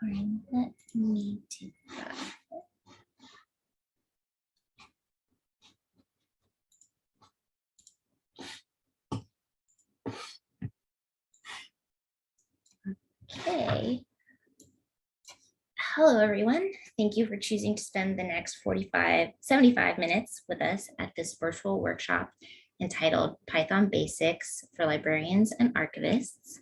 Let me do that. Okay. Hello, everyone. Thank you for choosing to spend the next 75 minutes with us at this virtual workshop entitled Python Basics for Librarians and Archivists.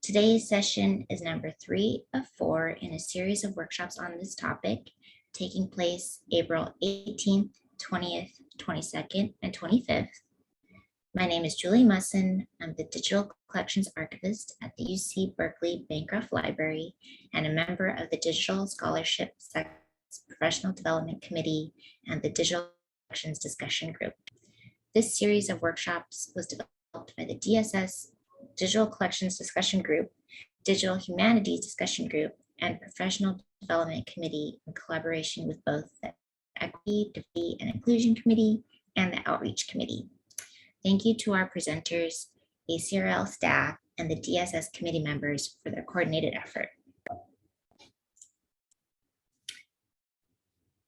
Today's session is number 3 of 4 in a series of workshops on this topic, taking place April 18th, 20th, 22nd, and 25th. My name is Julie Musson. I'm the Digital Collections Archivist at the UC Berkeley Bancroft Library and a member of the Digital Scholarship Section Professional Development Committee and the Digital Collections Discussion Group. This series of workshops was developed by the DSS Digital Collections Discussion Group, Digital Humanities Discussion Group, and Professional Development Committee in collaboration with both the Equity, Diversity, and Inclusion Committee and the Outreach Committee. Thank you to our presenters, ACRL staff, and the DSS committee members for their coordinated effort.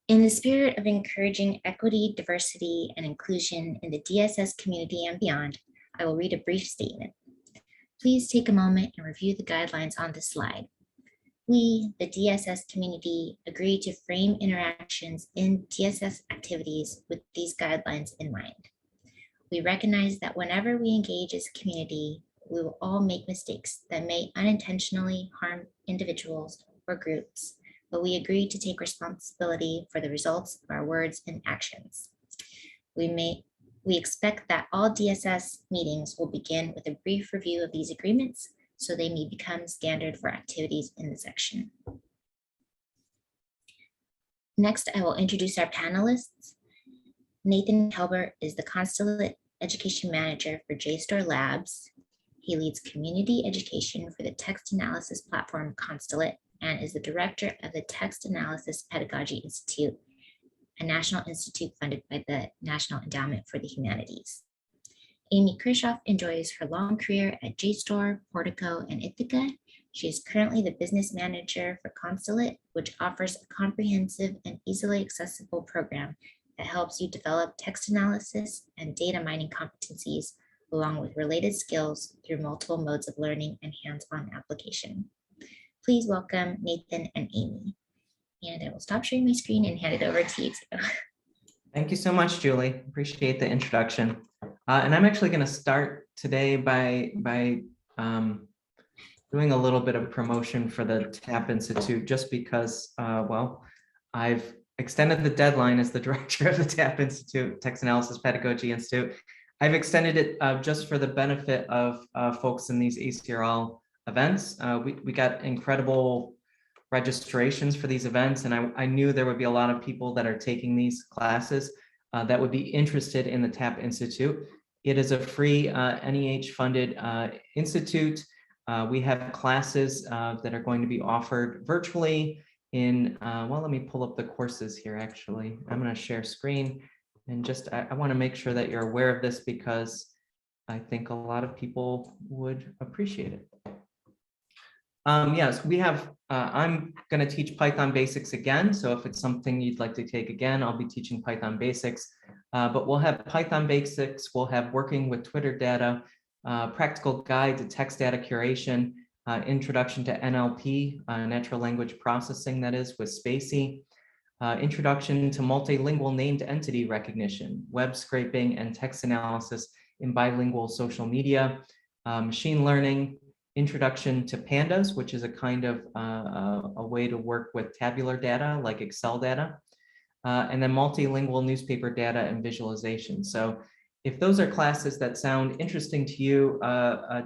In the spirit of encouraging equity, diversity, and inclusion in the DSS community and beyond, I will read a brief statement. Please take a moment and review the guidelines on this slide. We, the DSS community, agree to frame interactions in DSS activities with these guidelines in mind. We recognize that whenever we engage as a community, we will all make mistakes that may unintentionally harm individuals or groups, but we agree to take responsibility for the results of our words and actions. We expect that all DSS meetings will begin with a brief review of these agreements so they may become standard for activities in the section. Next, I will introduce our panelists. Nathan Kelber is the Constellate Education Manager for JSTOR Labs. He leads community education for the text analysis platform Constellate and is the director of the Text Analysis Pedagogy Institute, a national institute funded by the National Endowment for the Humanities. Amy Krishoff enjoys her long career at JSTOR, Portico, and Ithaca. She is currently the business manager for Constellate, which offers a comprehensive and easily accessible program that helps you develop text analysis and data mining competencies along with related skills through multiple modes of learning and hands-on application. Please welcome Nathan and Amy. And I will stop sharing my screen and hand it over to you two. Thank you so much, Julie. Appreciate the introduction. And I'm actually going to start today by doing a little bit of promotion for the TAP Institute, just because, well, I've extended the deadline as the director of the TAP Institute, Text Analysis Pedagogy Institute. I've extended it just for the benefit of folks in these ACRL events. We got incredible registrations for these events, and I knew there would be a lot of people that are taking these classes that would be interested in the TAP Institute. It is a free NEH-funded institute. We have classes that are going to be offered virtually in, well, let me pull up the courses here, actually. I'm going to share screen, and just, I want to make sure that you're aware of this because I think a lot of people would appreciate it. Yes, we have, I'm going to teach Python Basics again. So if it's something you'd like to take again, I'll be teaching Python Basics. But we'll have Python Basics, we'll have working with Twitter data, practical guide to text data curation, introduction to NLP, natural language processing, that is, with Spacey, introduction to multilingual named entity recognition, web scraping, and text analysis in bilingual social media, machine learning, introduction to pandas, which is a kind of a way to work with tabular data like Excel data, and then multilingual newspaper data and visualization. So if those are classes that sound interesting to you,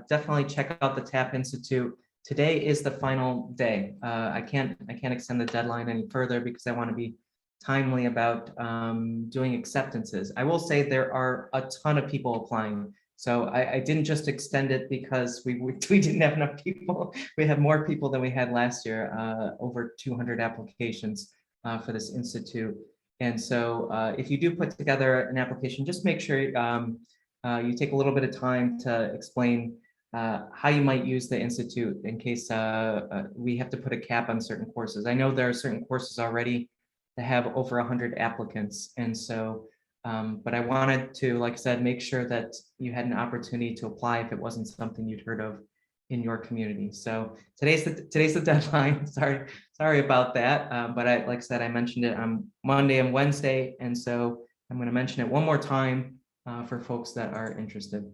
definitely check out the TAP Institute. Today is the final day. I can't extend the deadline any further because I want to be timely about doing acceptances. I will say there are a ton of people applying. So I didn't just extend it because we didn't have enough people. We have more people than we had last year, over 200 applications for this institute. And so if you do put together an application, just make sure you take a little bit of time to explain how you might use the Institute in case we have to put a cap on certain courses. I know there are certain courses already that have over 100 applicants. And so, but I wanted to, like I said, make sure that you had an opportunity to apply if it wasn't something you'd heard of in your community. So today's the deadline. Sorry about that. But like I said, I mentioned it on Monday and Wednesday. And so I'm going to mention it one more time for folks that are interested.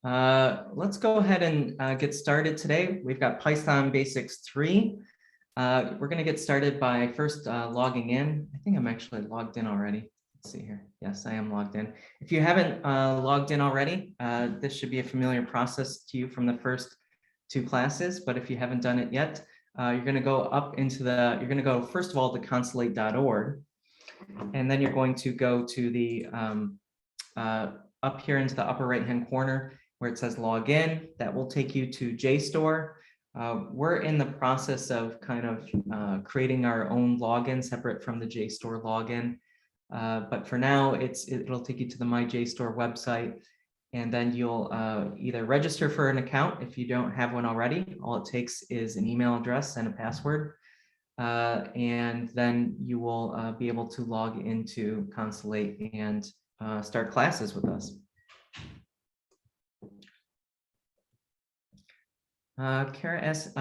Let's go ahead and get started today. We've got Python Basics 3. We're going to get started by first logging in. I think I'm actually logged in already. Let's see here. Yes, I am logged in. If you haven't logged in already, this should be a familiar process to you from the first 2 classes. But if you haven't done it yet, you're going to go up into you're going to go first of all to consulate.org. And then you're going to go to the up here into the upper right-hand corner where it says login. That will take you to JSTOR. We're in the process of kind of creating our own login separate from the JSTOR login. But for now, it'll take you to the My JSTOR website, and then you'll either register for an account if you don't have one already. All it takes is an email address and a password. And then you will be able to log into Consulate and start classes with us. Kara asks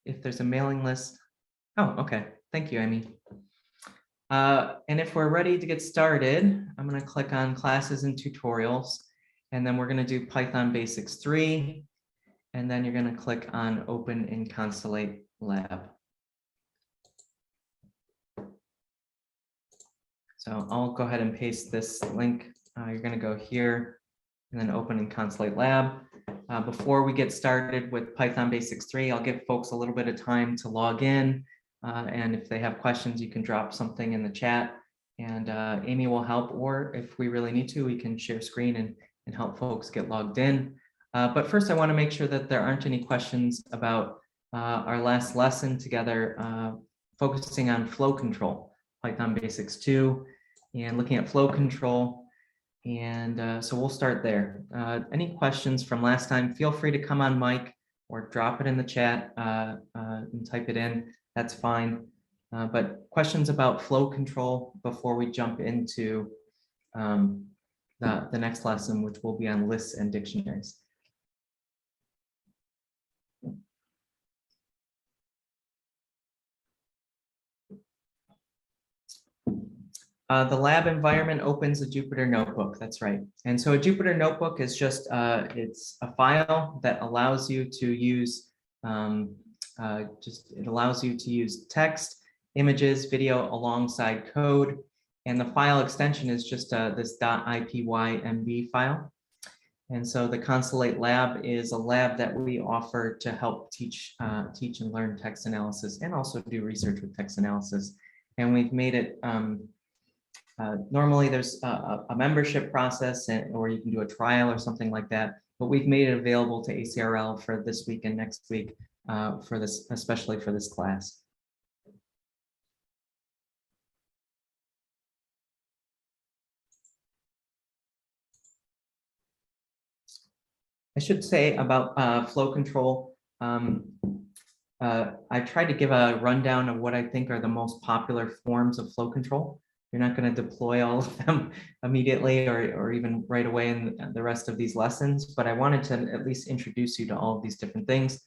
if there's a mailing list. Oh, okay. Thank you, Amy. And if we're ready to get started, I'm going to click on classes and tutorials, and then we're going to do Python Basics 3, and then you're going to click on Open in Consulate Lab. So I'll go ahead and paste this link. You're going to go here and then Open in Consulate Lab. Before we get started with Python Basics 3, I'll give folks a little bit of time to log in. And if they have questions, you can drop something in the chat and Amy will help. Or if we really need to, we can share screen and help folks get logged in. But first, I want to make sure that there aren't any questions about our last lesson together, focusing on flow control, Python Basics 2, and looking at flow control. And so we'll start there. Any questions from last time, feel free to come on mic or drop it in the chat and type it in. That's fine. But questions about flow control before we jump into the next lesson, which will be on lists and dictionaries. The lab environment opens a Jupyter Notebook. That's right. And so a Jupyter Notebook is just, it's a file that allows you to use, it allows you to use text, images, video alongside code. And the file extension is just this .ipynb file. And so the Consulate Lab is a lab that we offer to help teach and learn text analysis and also do research with text analysis. And we've made it, normally there's a membership process or you can do a trial or something like that, but we've made it available to ACRL for this week and next week for this, especially for this class. I should say about flow control. I tried to give a rundown of what I think are the most popular forms of flow control. You're not going to deploy all of them immediately or even right away in the rest of these lessons, but I wanted to at least introduce you to all of these different things.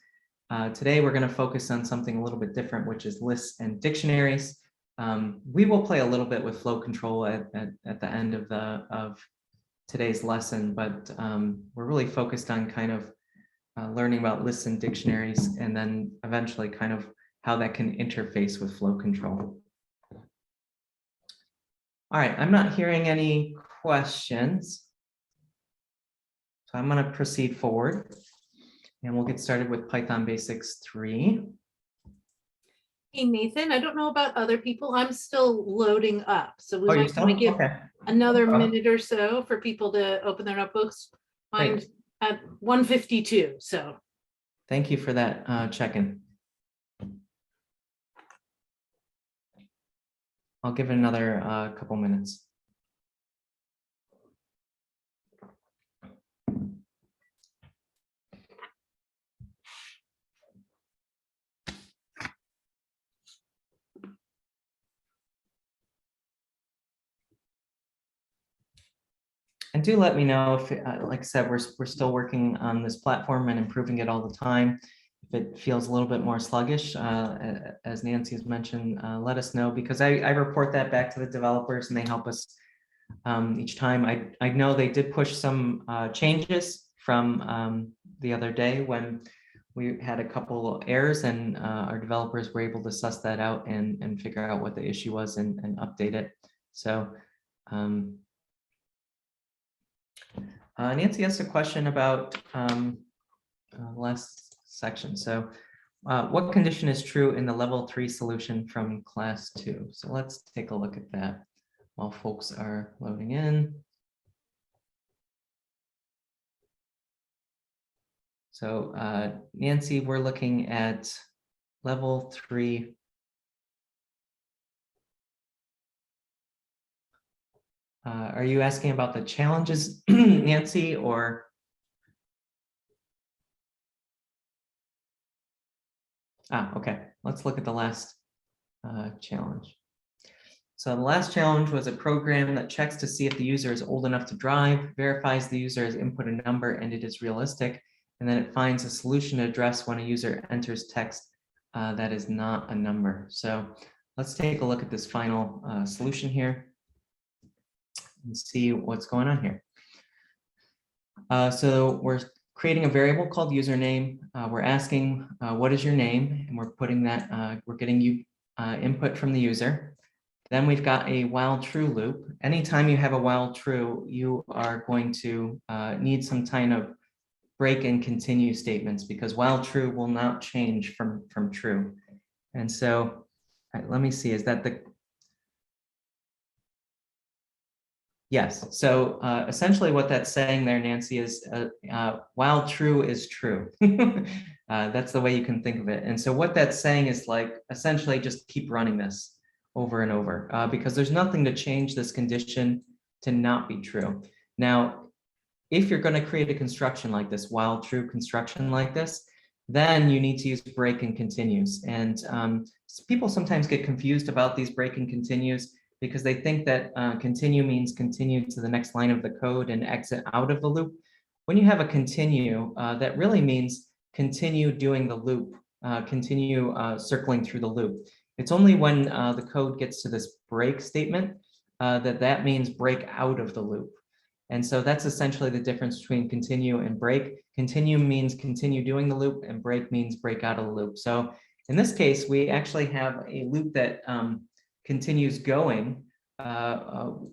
Today, we're going to focus on something a little bit different, which is lists and dictionaries. We will play a little bit with flow control at the end of today's lesson, but we're really focused on kind of learning about lists and dictionaries, and then eventually kind of how that can interface with flow control. All right, I'm not hearing any questions, so I'm going to proceed forward, and we'll get started with Python Basics 3. Hey, Nathan, I don't know about other people. I'm still loading up, so we might want to give another minute or so for people to open their notebooks. I'm at 1:52, so. Thank you for that check-in. I'll give it another couple minutes. And do let me know if, like I said, we're still working on this platform and improving it all the time. If it feels a little bit more sluggish, as Nancy has mentioned, let us know, because I report that back to the developers and they help us each time. I know they did push some changes from the other day when we had a couple errors, and our developers were able to suss that out and figure out what the issue was and update it. So Nancy asked a question about last section. So what condition is true in the level 3 solution from class 2? So let's take a look at that while folks are loading in. So Nancy, we're looking at level 3. Are you asking about the challenges, Nancy, or? Okay, let's look at the last challenge. So the last challenge was a program that checks to see if the user is old enough to drive, verifies the user has input a number and it is realistic, and then it finds a solution address when a user enters text that is not a number. So let's take a look at this final solution here and see what's going on here. So we're creating a variable called username. We're asking what is your name, and we're putting that, we're getting you input from the user. Then we've got a while true loop. Anytime you have a while true, you are going to need some kind of break and continue statements, because while true will not change from true. And so let me see, is that the? Yes, so essentially what that's saying there, Nancy, is while true is true. That's the way you can think of it. And so what that's saying is, like, essentially just keep running this over and over, because there's nothing to change this condition to not be true. Now, if you're going to create a construction like this, while true construction like this, then you need to use break and continues. And people sometimes get confused about these break and continues, because they think that continue means continue to the next line of the code and exit out of the loop. When you have a continue, that really means continue doing the loop, continue circling through the loop. It's only when the code gets to this break statement that means break out of the loop. And so that's essentially the difference between continue and break. Continue means continue doing the loop, and break means break out of the loop. So in this case, we actually have a loop that continues going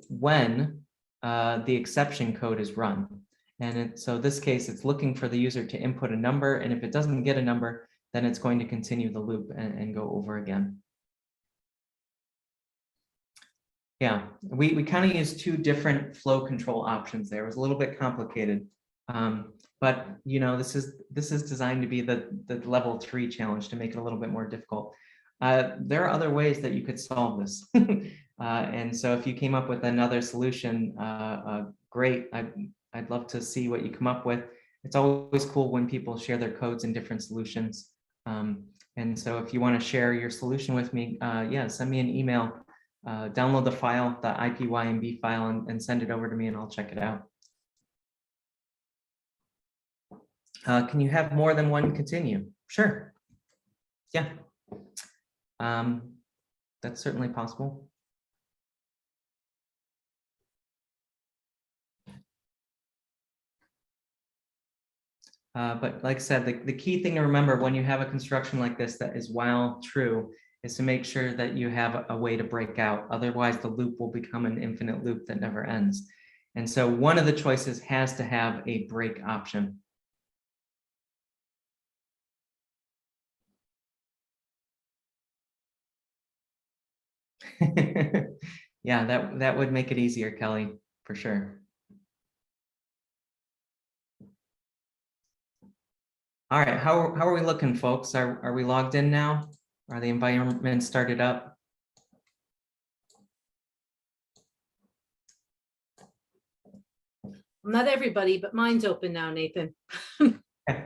when the exception code is run. And so this case, it's looking for the user to input a number, and if it doesn't get a number, then it's going to continue the loop and go over again. Yeah, we kind of used two different flow control options there. It was a little bit complicated, but you know, this is designed to be the level 3 challenge, to make it a little bit more difficult. There are other ways that you could solve this, and so if you came up with another solution, great. I'd love to see what you come up with. It's always cool when people share their codes in different solutions, and so if you want to share your solution with me, yeah, send me an email. Download the file, the IPYMB file, and send it over to me, and I'll check it out. Can you have more than one continue? Sure. Yeah. That's certainly possible. But like I said, the key thing to remember when you have a construction like this that is while true is to make sure that you have a way to break out. Otherwise, the loop will become an infinite loop that never ends. And so one of the choices has to have a break option. Yeah, that would make it easier, Kelly, for sure. All right, how are we looking, folks? Are we logged in now? Are the environments started up? Not everybody, but mine's open now, Nathan. Okay.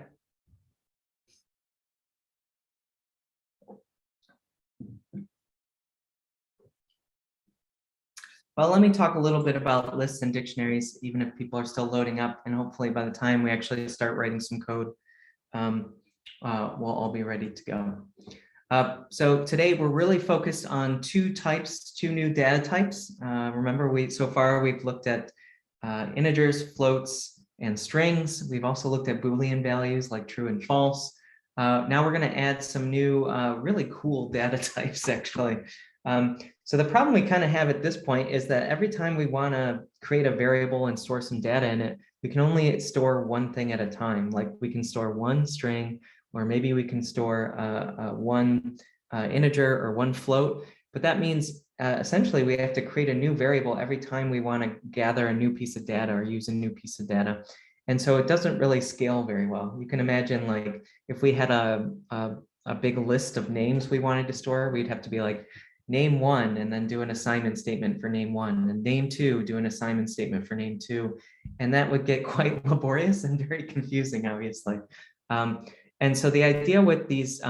Well, let me talk a little bit about lists and dictionaries, even if people are still loading up, and hopefully by the time we actually start writing some code, we'll all be ready to go. So today we're really focused on two new data types. Remember, so far we've looked at integers, floats, and strings. We've also looked at Boolean values like true and false. Now we're going to add some new really cool data types, actually. So the problem we kind of have at this point is that every time we want to create a variable and store some data in it, we can only store one thing at a time. Like we can store one string, or maybe we can store one integer or one float. But that means essentially we have to create a new variable every time we want to gather a new piece of data or use a new piece of data. And so it doesn't really scale very well. You can imagine, like, if we had a big list of names we wanted to store, we'd have to be like, name one, and then do an assignment statement for name one, and name two, do an assignment statement for name two. And that would get quite laborious and very confusing, obviously. And so the idea with these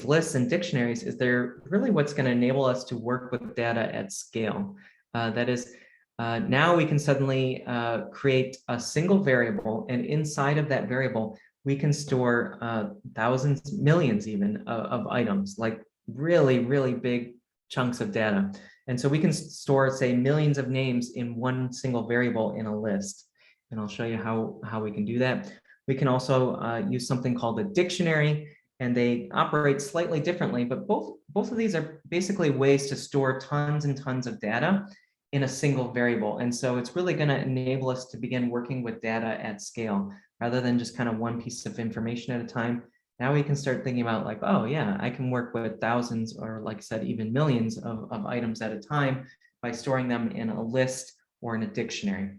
lists and dictionaries is they're really what's going to enable us to work with data at scale. That is, now we can suddenly create a single variable, and inside of that variable, we can store thousands, millions even of items, like really, really big chunks of data. And so we can store, say, millions of names in one single variable in a list. And I'll show you how we can do that. We can also use something called a dictionary, and they operate slightly differently, but both of these are basically ways to store tons and tons of data in a single variable. And so it's really going to enable us to begin working with data at scale rather than just kind of one piece of information at a time. Now we can start thinking about, like, oh yeah, I can work with thousands, or like I said, even millions of items at a time by storing them in a list or in a dictionary.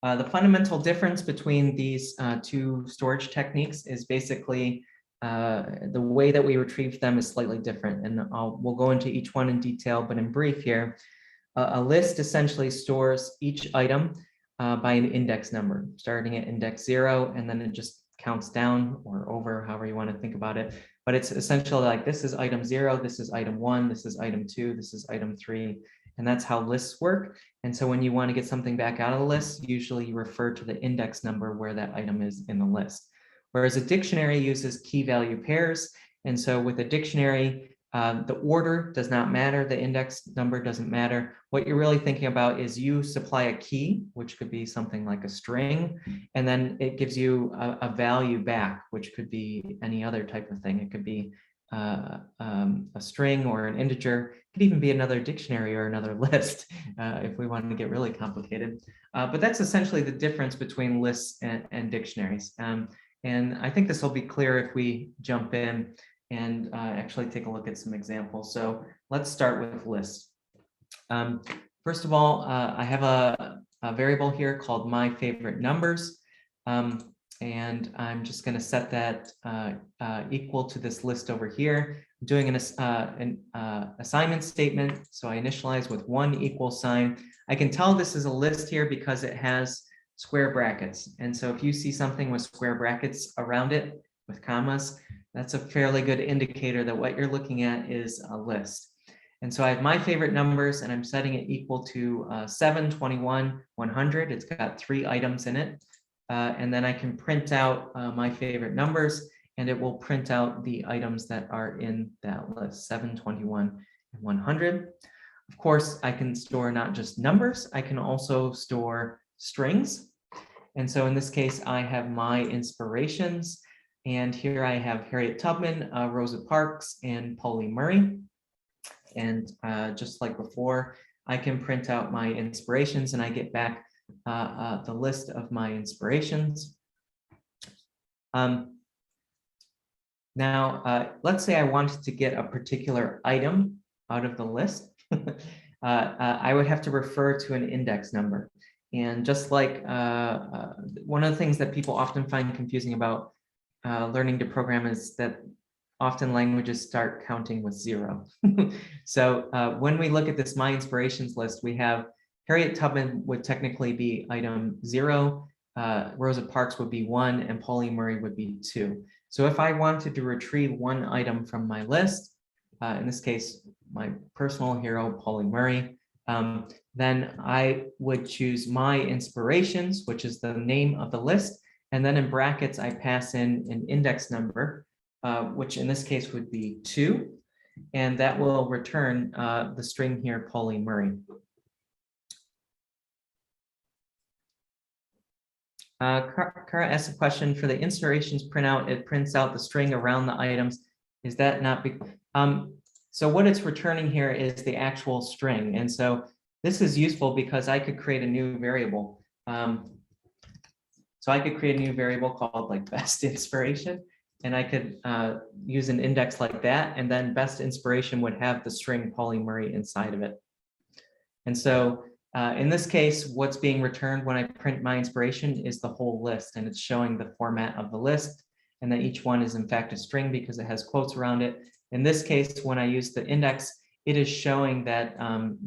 The fundamental difference between these two storage techniques is basically the way that we retrieve them is slightly different. And we'll go into each one in detail, but in brief here, a list essentially stores each item by an index number, starting at index 0, and then it just counts down or over, however you want to think about it. But it's essentially like, this is item 0, this is item 1, this is item 2, this is item 3. And that's how lists work. And so when you want to get something back out of the list, usually you refer to the index number where that item is in the list. Whereas a dictionary uses key value pairs. And so with a dictionary, the order does not matter, the index number doesn't matter. What you're really thinking about is you supply a key, which could be something like a string, and then it gives you a value back, which could be any other type of thing. It could be a string or an integer. It could even be another dictionary or another list if we want to get really complicated. But that's essentially the difference between lists and dictionaries. And I think this will be clear if we jump in and actually take a look at some examples. So let's start with lists. First of all, I have a variable here called my favorite numbers. And I'm just going to set that equal to this list over here. I'm doing an assignment statement. So I initialize with 1 equal sign. I can tell this is a list here because it has square brackets. And so if you see something with square brackets around it with commas, that's a fairly good indicator that what you're looking at is a list. And so I have my favorite numbers, and I'm setting it equal to 7, 21, 100. It's got 3 items in it. And then I can print out my favorite numbers, and it will print out the items that are in that list, 7, 21, and 100. Of course, I can store not just numbers, I can also store strings. And so in this case, I have my inspirations. And here I have Harriet Tubman, Rosa Parks, and Pauli Murray. And just like before, I can print out my inspirations, and I get back the list of my inspirations. Now, let's say I wanted to get a particular item out of the list. I would have to refer to an index number. And just like one of the things that people often find confusing about learning to program is that often languages start counting with 0. So when we look at this My Inspirations list, we have Harriet Tubman would technically be item 0, Rosa Parks would be 1, and Pauli Murray would be 2. So if I wanted to retrieve one item from my list, in this case, my personal hero, Pauli Murray, then I would choose my inspirations, which is the name of the list. And then in brackets, I pass in an index number, which in this case would be 2. And that will return the string here, Pauline Murray. Kara asked a question for the inspirations printout. It prints out the string around the items. Is that not big? So what it's returning here is the actual string. And so this is useful because I could create a new variable. So I could create a new variable called like best inspiration, and I could use an index like that, and then best inspiration would have the string Pauline Murray inside of it. And so in this case, what's being returned when I print my inspiration is the whole list, and it's showing the format of the list, and that each one is in fact a string because it has quotes around it. In this case, when I use the index, it is showing that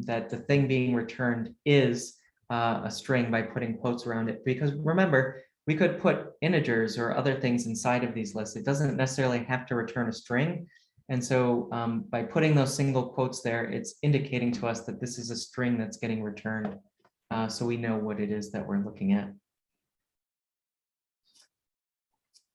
that the thing being returned is a string by putting quotes around it. Because remember, we could put integers or other things inside of these lists. It doesn't necessarily have to return a string. And so by putting those single quotes there, it's indicating to us that this is a string that's getting returned. So we know what it is that we're looking at.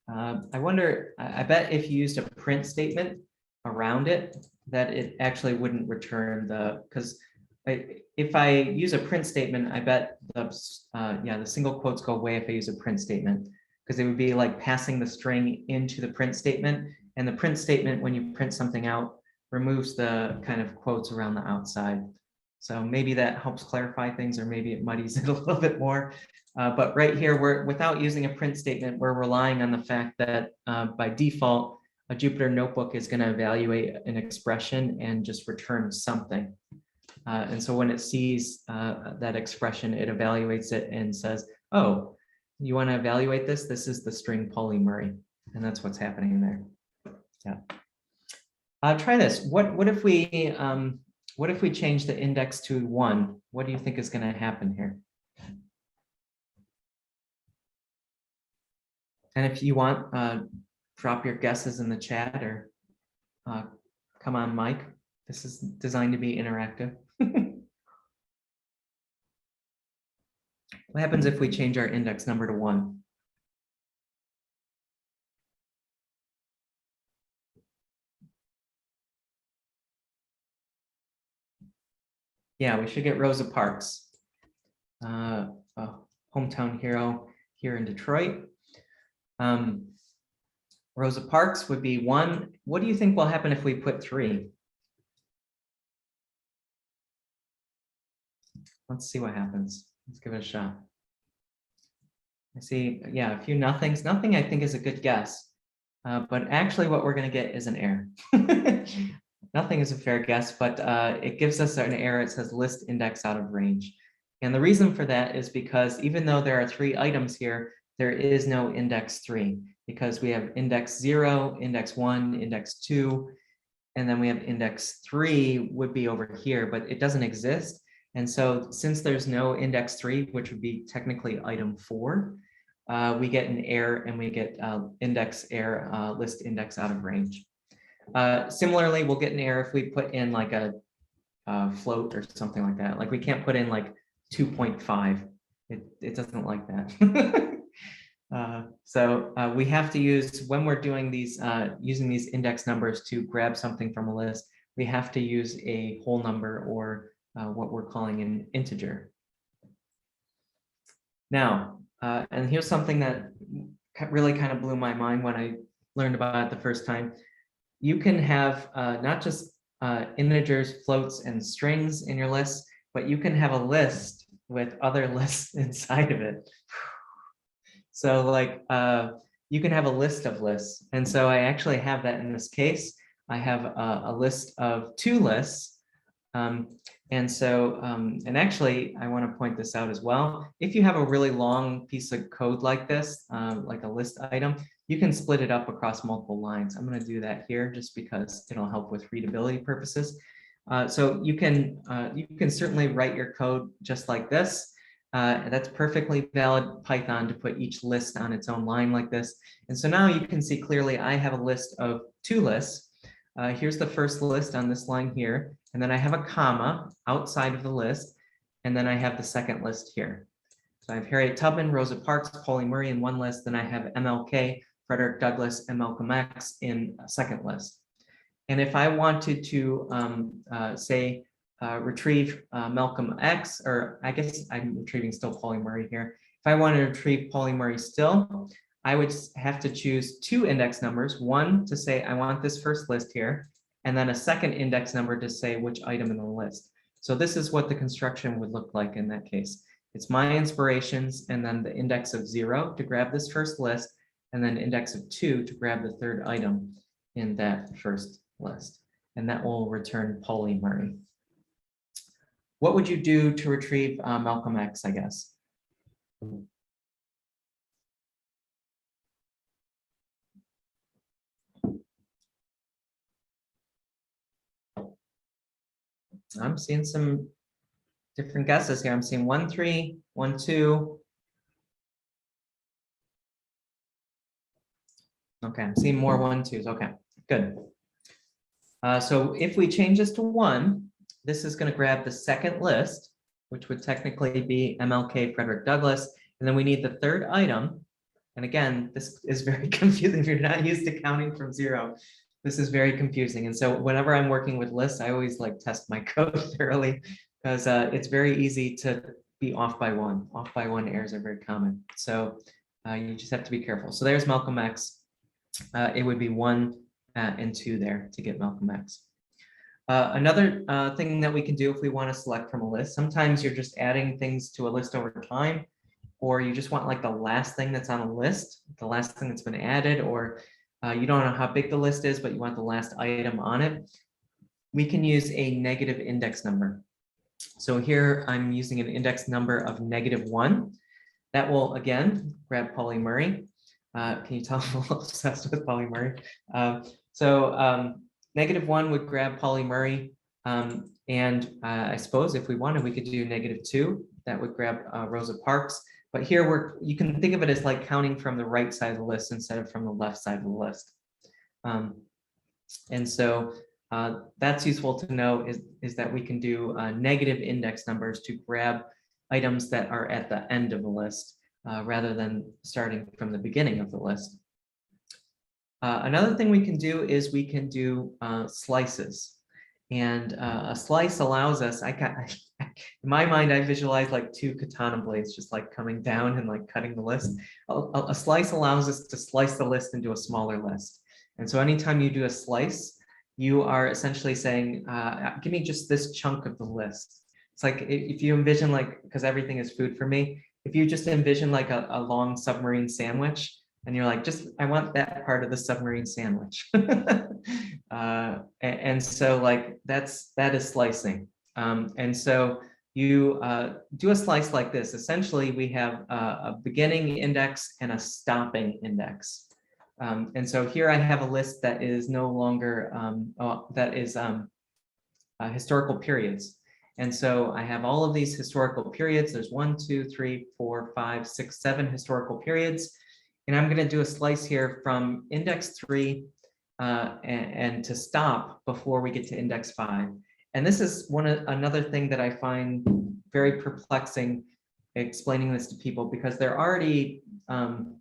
I wonder, I bet if you used a print statement around it, that it actually wouldn't return because if I use a print statement, I bet the single quotes go away if I use a print statement, because it would be like passing the string into the print statement. And the print statement, when you print something out, removes the kind of quotes around the outside. So maybe that helps clarify things, or maybe it muddies it a little bit more. But right here, without using a print statement, we're relying on the fact that by default, a Jupyter Notebook is going to evaluate an expression and just return something. And so when it sees that expression, it evaluates it and says, oh, you want to evaluate this? This is the string Pauline Murray. And that's what's happening there. Yeah. Try this. What if we change the index to 1? What do you think is going to happen here? And if you want, drop your guesses in the chat, or come on, Mike. This is designed to be interactive. What happens if we change our index number to 1? Yeah, we should get Rosa Parks, a hometown hero here in Detroit. Rosa Parks would be 1. What do you think will happen if we put 3? Let's see what happens. Let's give it a shot. I see, yeah, a few nothings. Nothing, I think, is a good guess. But actually what we're going to get is an error. Nothing is a fair guess, but it gives us an error. It says list index out of range. And the reason for that is because even though there are 3 items here, there is no index 3, because we have index 0, index 1, index 2, and then we have index 3 would be over here, but it doesn't exist. And so since there's no index 3, which would be technically item 4, we get an error, and we get index error, list index out of range. Similarly, we'll get an error if we put in like a float or something like that. Like we can't put in like 2.5. It doesn't like that. So we have to use, when we're doing these, using these index numbers to grab something from a list, we have to use a whole number, or what we're calling an integer. Now, and here's something that really kind of blew my mind when I learned about it the first time. You can have not just integers, floats, and strings in your list, but you can have a list with other lists inside of it. So like you can have a list of lists. And so I actually have that in this case. I have a list of 2 lists. And so, and actually, I want to point this out as well. If you have a really long piece of code like this, like a list item, you can split it up across multiple lines. I'm going to do that here just because it'll help with readability purposes. So you can certainly write your code just like this. That's perfectly valid Python to put each list on its own line like this. And so now you can see clearly I have a list of 2 lists. Here's the first list on this line here. and then I have a comma outside of the list, and then I have the second list here. So I have Harriet Tubman, Rosa Parks, Pauli Murray in one list, then I have MLK, Frederick Douglass, and Malcolm X in a second list. And if I wanted to retrieve Malcolm X, or I guess I'm retrieving still Pauli Murray here. If I wanted to retrieve Pauli Murray still, I would have to choose two index numbers, one to say I want this first list here, and then a second index number to say which item in the list. So this is what the construction would look like in that case. It's my inspirations and then the index of 0 to grab this first list, and then index of 2 to grab the third item in that first list. And that will return Pauli Murray. What would you do to retrieve Malcolm X, I guess? I'm seeing some different guesses here. I'm seeing 1, 3, 1, 2. Okay, I'm seeing more 1, 2s. Okay, good. So if we change this to 1, this is going to grab the second list, which would technically be MLK Frederick Douglass. And then we need the third item. And again, this is very confusing if you're not used to counting from 0. This is very confusing. And so whenever I'm working with lists, I always like test my code thoroughly because it's very easy to be off by 1. Off by 1 errors are very common. So you just have to be careful. So there's Malcolm X. It would be 1 and 2 there to get Malcolm X. Another thing that we can do if we want to select from a list, sometimes you're just adding things to a list over time, or you just want like the last thing that's on a list, the last thing that's been added, or you don't know how big the list is, but you want the last item on it. We can use a negative index number. So here I'm using an index number of -1. That will again grab Pauli Murray. Can you tell I'm a little obsessed with Pauli Murray? -1 would grab Pauli Murray. And I suppose if we wanted, we could do -2. That would grab Rosa Parks. But here you can think of it as like counting from the right side of the list instead of from the left side of the list. And so that's useful to know is that we can do negative index numbers to grab items that are at the end of the list rather than starting from the beginning of the list. Another thing we can do is we can do slices. And a slice allows us, in my mind, I visualize like 2 katana blades just like coming down and like cutting the list. A slice allows us to slice the list into a smaller list. And so anytime you do a slice, you are essentially saying, give me just this chunk of the list. It's like if you envision like, because everything is food for me, if you just envision like a long submarine sandwich, and you're like, I want that part of the submarine sandwich. And so like that is slicing. And so you do a slice like this. Essentially, we have a beginning index and a stopping index. And so here I have a list that is no longer, historical periods. And so I have all of these historical periods. There's 1, 2, 3, 4, 5, 6, 7 historical periods. And I'm going to do a slice here from index 3 and to stop before we get to index 5. And this is another thing that I find very perplexing explaining this to people, because they're already on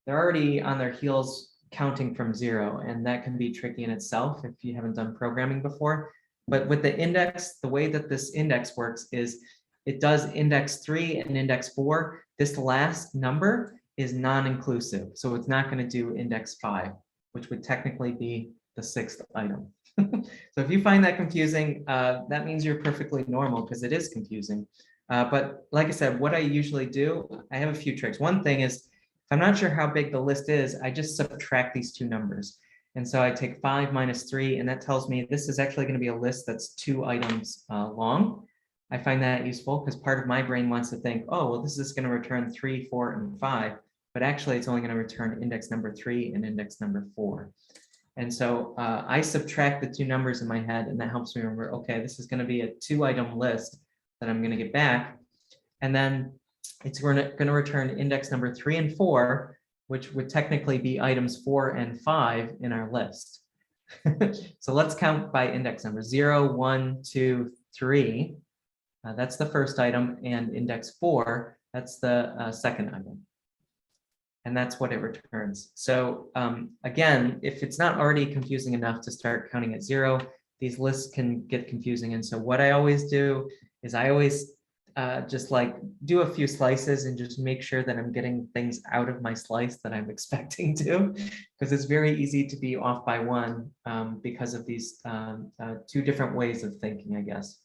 their heels counting from 0, and that can be tricky in itself if you haven't done programming before. But with the index, the way that this index works is it does index 3 and index 4. This last number is non-inclusive, so it's not going to do index 5, which would technically be the 6th item. So if you find that confusing, that means you're perfectly normal, because it is confusing. But like I said, what I usually do, I have a few tricks. One thing is, if I'm not sure how big the list is, I just subtract these 2 numbers. And so I take 5 minus 3, and that tells me this is actually going to be a list that's 2 items long. I find that useful because part of my brain wants to think, oh, well, this is going to return 3, 4, and 5, but actually it's only going to return index number 3 and index number 4. And so I subtract the 2 numbers in my head, and that helps me remember, okay, this is going to be a 2-item list that I'm going to get back. And then it's going to return index number 3 and 4, which would technically be items 4 and 5 in our list. So let's count by index number 0, 1, 2, 3. That's the first item, and index 4, that's the second item. And that's what it returns. So again, if it's not already confusing enough to start counting at 0, these lists can get confusing. And so what I always do is I always just like do a few slices and just make sure that I'm getting things out of my slice that I'm expecting to, because it's very easy to be off by one because of these two different ways of thinking, I guess.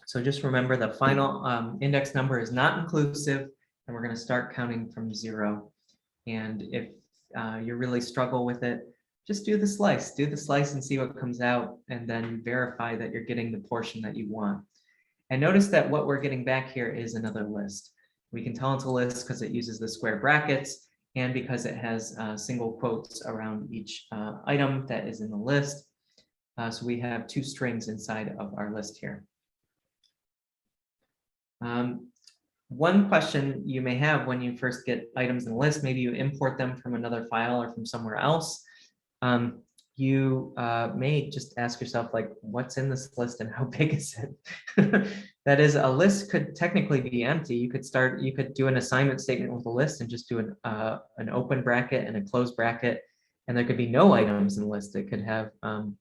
So just remember the final index number is not inclusive, and we're going to start counting from 0. And if you really struggle with it, just do the slice and see what comes out, and then verify that you're getting the portion that you want. And notice that what we're getting back here is another list. We can tell it's a list because it uses the square brackets and because it has single quotes around each item that is in the list. So we have 2 strings inside of our list here. One question you may have when you first get items in the list, maybe you import them from another file or from somewhere else. You may just ask yourself, like, what's in this list and how big is it? That is, a list could technically be empty. You could do an assignment statement with a list and just do an open bracket and a closed bracket, and there could be no items in the list. It could have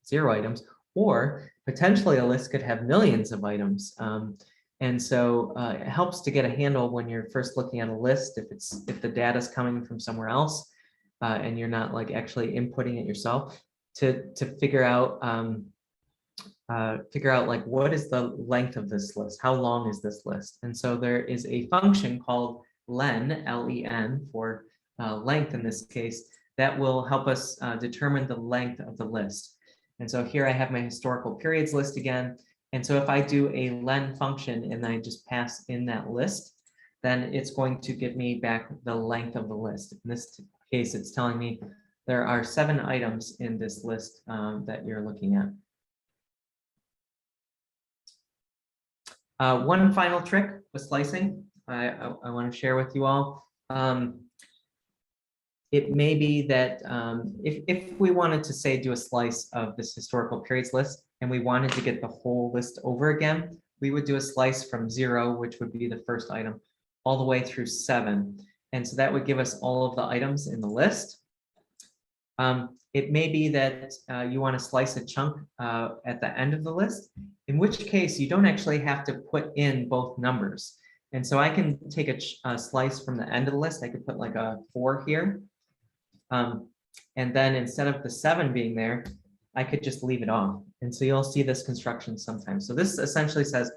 0 items, or potentially a list could have millions of items. And so it helps to get a handle when you're first looking at a list, if the data is coming from somewhere else and you're not like actually inputting it yourself, to figure out like, what is the length of this list? How long is this list? And so there is a function called len, L-E-N, for length in this case, that will help us determine the length of the list. And so here I have my historical periods list again. And so if I do a len function and I just pass in that list, then it's going to give me back the length of the list. In this case, it's telling me there are 7 items in this list that you're looking at. One final trick with slicing I want to share with you all. It may be that if we wanted to, say, do a slice of this historical periods list and we wanted to get the whole list over again, we would do a slice from 0, which would be the first item, all the way through 7. And so that would give us all of the items in the list. It may be that you want to slice a chunk at the end of the list, in which case you don't actually have to put in both numbers. And so I can take a slice from the end of the list. I could put like a 4 here. And then instead of the 7 being there, I could just leave it off. And so you'll see this construction sometimes. So this essentially says,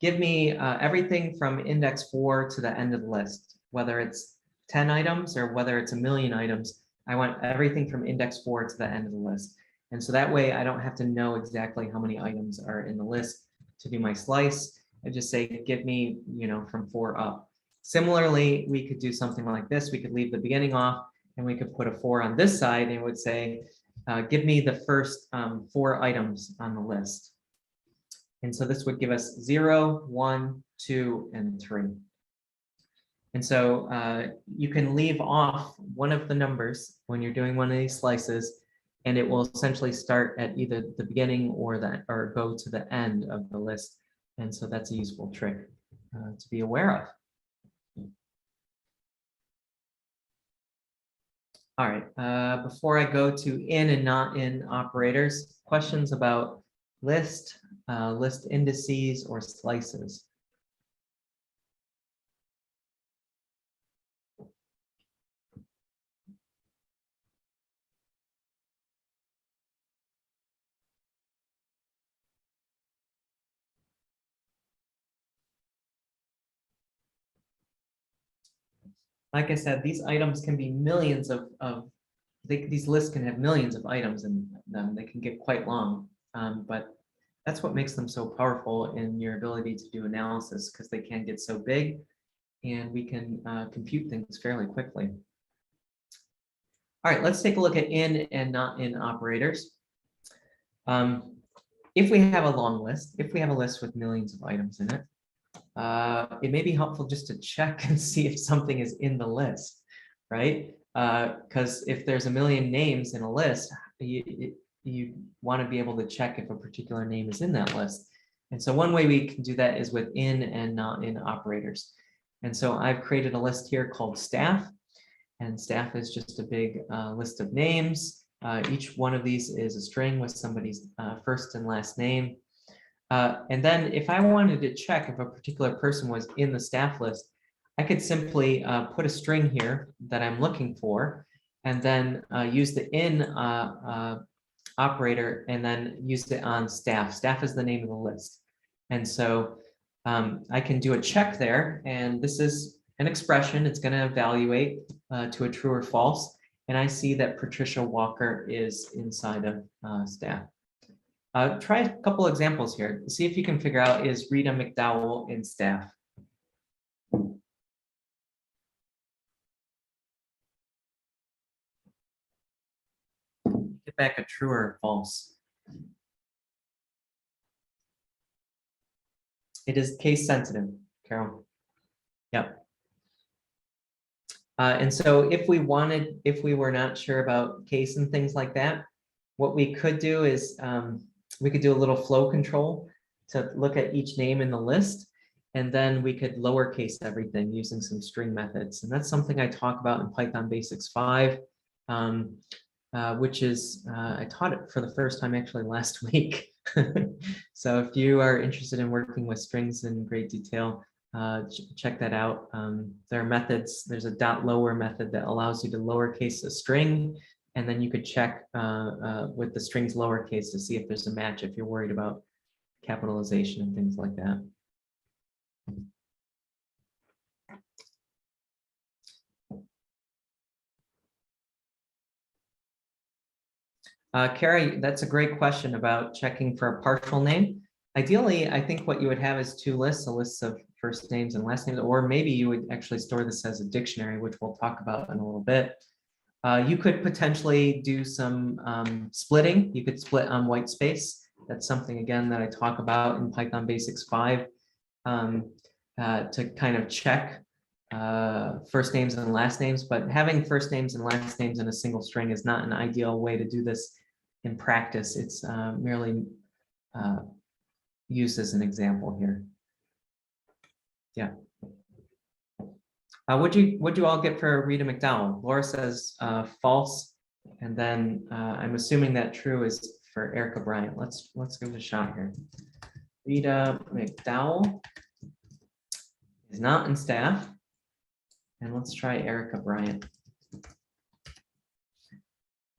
give me everything from index 4 to the end of the list, whether it's 10 items or whether it's 1,000,000 items. I want everything from index 4 to the end of the list. And so that way I don't have to know exactly how many items are in the list to do my slice. I just say, give me, from 4 up. Similarly, we could do something like this. We could leave the beginning off and we could put a 4 on this side, and it would say, give me the first 4 items on the list. And so this would give us 0, 1, 2, and 3. And so you can leave off one of the numbers when you're doing one of these slices, and it will essentially start at either the beginning or go to the end of the list. And so that's a useful trick to be aware of. All right, before I go to in and not in operators, questions about list, list indices, or slices? Like I said, these items can be millions these lists can have millions of items in them. They can get quite long, but that's what makes them so powerful in your ability to do analysis, because they can get so big and we can compute things fairly quickly. All right, let's take a look at in and not in operators. If we have a long list, if we have a list with millions of items in it, it may be helpful just to check and see if something is in the list, right? because if there's a million names in a list, you want to be able to check if a particular name is in that list. And so one way we can do that is with in and not in operators. And so I've created a list here called staff, and staff is just a big list of names. Each one of these is a string with somebody's first and last name. And then if I wanted to check if a particular person was in the staff list, I could simply put a string here that I'm looking for, and then use the in operator, and then use it on staff. Staff is the name of the list. And so I can do a check there, and this is an expression. It's going to evaluate to a true or false. And I see that Patricia Walker is inside of staff. Try a couple examples here. See if you can figure out, is Rita McDowell in staff? Get back a true or false. It is case sensitive, Carol. Yep. And so if we were not sure about case and things like that, what we could do is we could do a little flow control to look at each name in the list, and then we could lowercase everything using some string methods. And that's something I talk about in Python Basics 5, which is, I taught it for the first time actually last week. So if you are interested in working with strings in great detail, check that out. There are methods. There's a .lower method that allows you to lowercase a string, and then you could check with the strings lowercase to see if there's a match if you're worried about capitalization and things like that. Carrie, that's a great question about checking for a partial name. Ideally, I think what you would have is two lists, a list of first names and last names, or maybe you would actually store this as a dictionary, which we'll talk about in a little bit. You could potentially do some splitting. You could split on white space. That's something, again, that I talk about in Python Basics 5 to kind of check first names and last names. But having first names and last names in a single string is not an ideal way to do this in practice. It's merely used as an example here. Yeah. What'd you all get for Rita McDowell? Laura says false, and then I'm assuming that true is for Erica Bryant. Let's give it a shot here. Rita McDowell is not in staff, and let's try Erica Bryant.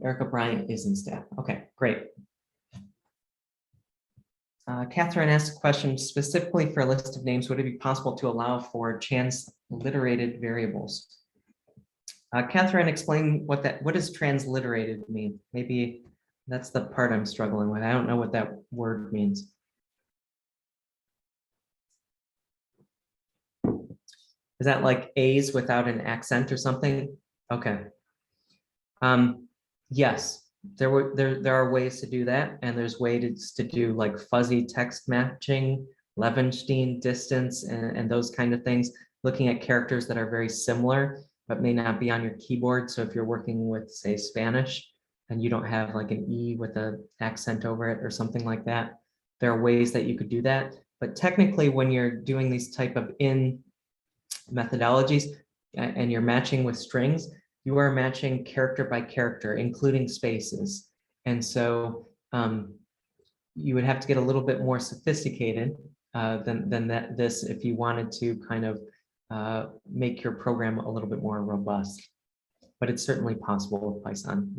Erica Bryant is in staff. Okay, great. Catherine asked a question specifically for a list of names. Would it be possible to allow for transliterated variables? Catherine, explain what does transliterated mean? Maybe that's the part I'm struggling with. I don't know what that word means. Is that like A's without an accent or something? Okay. Yes. There are ways to do that, and there's ways to do like fuzzy text matching, Levenstein distance, and those kind of things, looking at characters that are very similar but may not be on your keyboard. So if you're working with, say, Spanish, and you don't have like an E with an accent over it or something like that, there are ways that you could do that. But technically, when you're doing these type of in methodologies and you're matching with strings, you are matching character by character, including spaces. And so you would have to get a little bit more sophisticated than this if you wanted to kind of make your program a little bit more robust. But it's certainly possible with Python.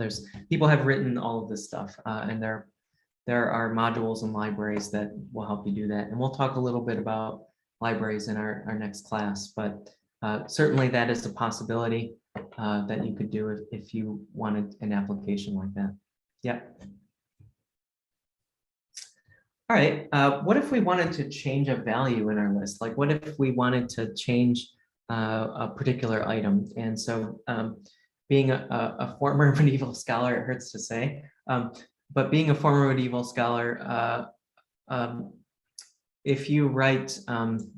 People have written all of this stuff, and there are modules and libraries that will help you do that. And we'll talk a little bit about libraries in our next class, but certainly that is a possibility that you could do if you wanted an application like that. Yeah. All right. What if we wanted to change a value in our list? Like, what if we wanted to change a particular item? And so being a former medieval scholar, it hurts to say, but being a former medieval scholar, if you write the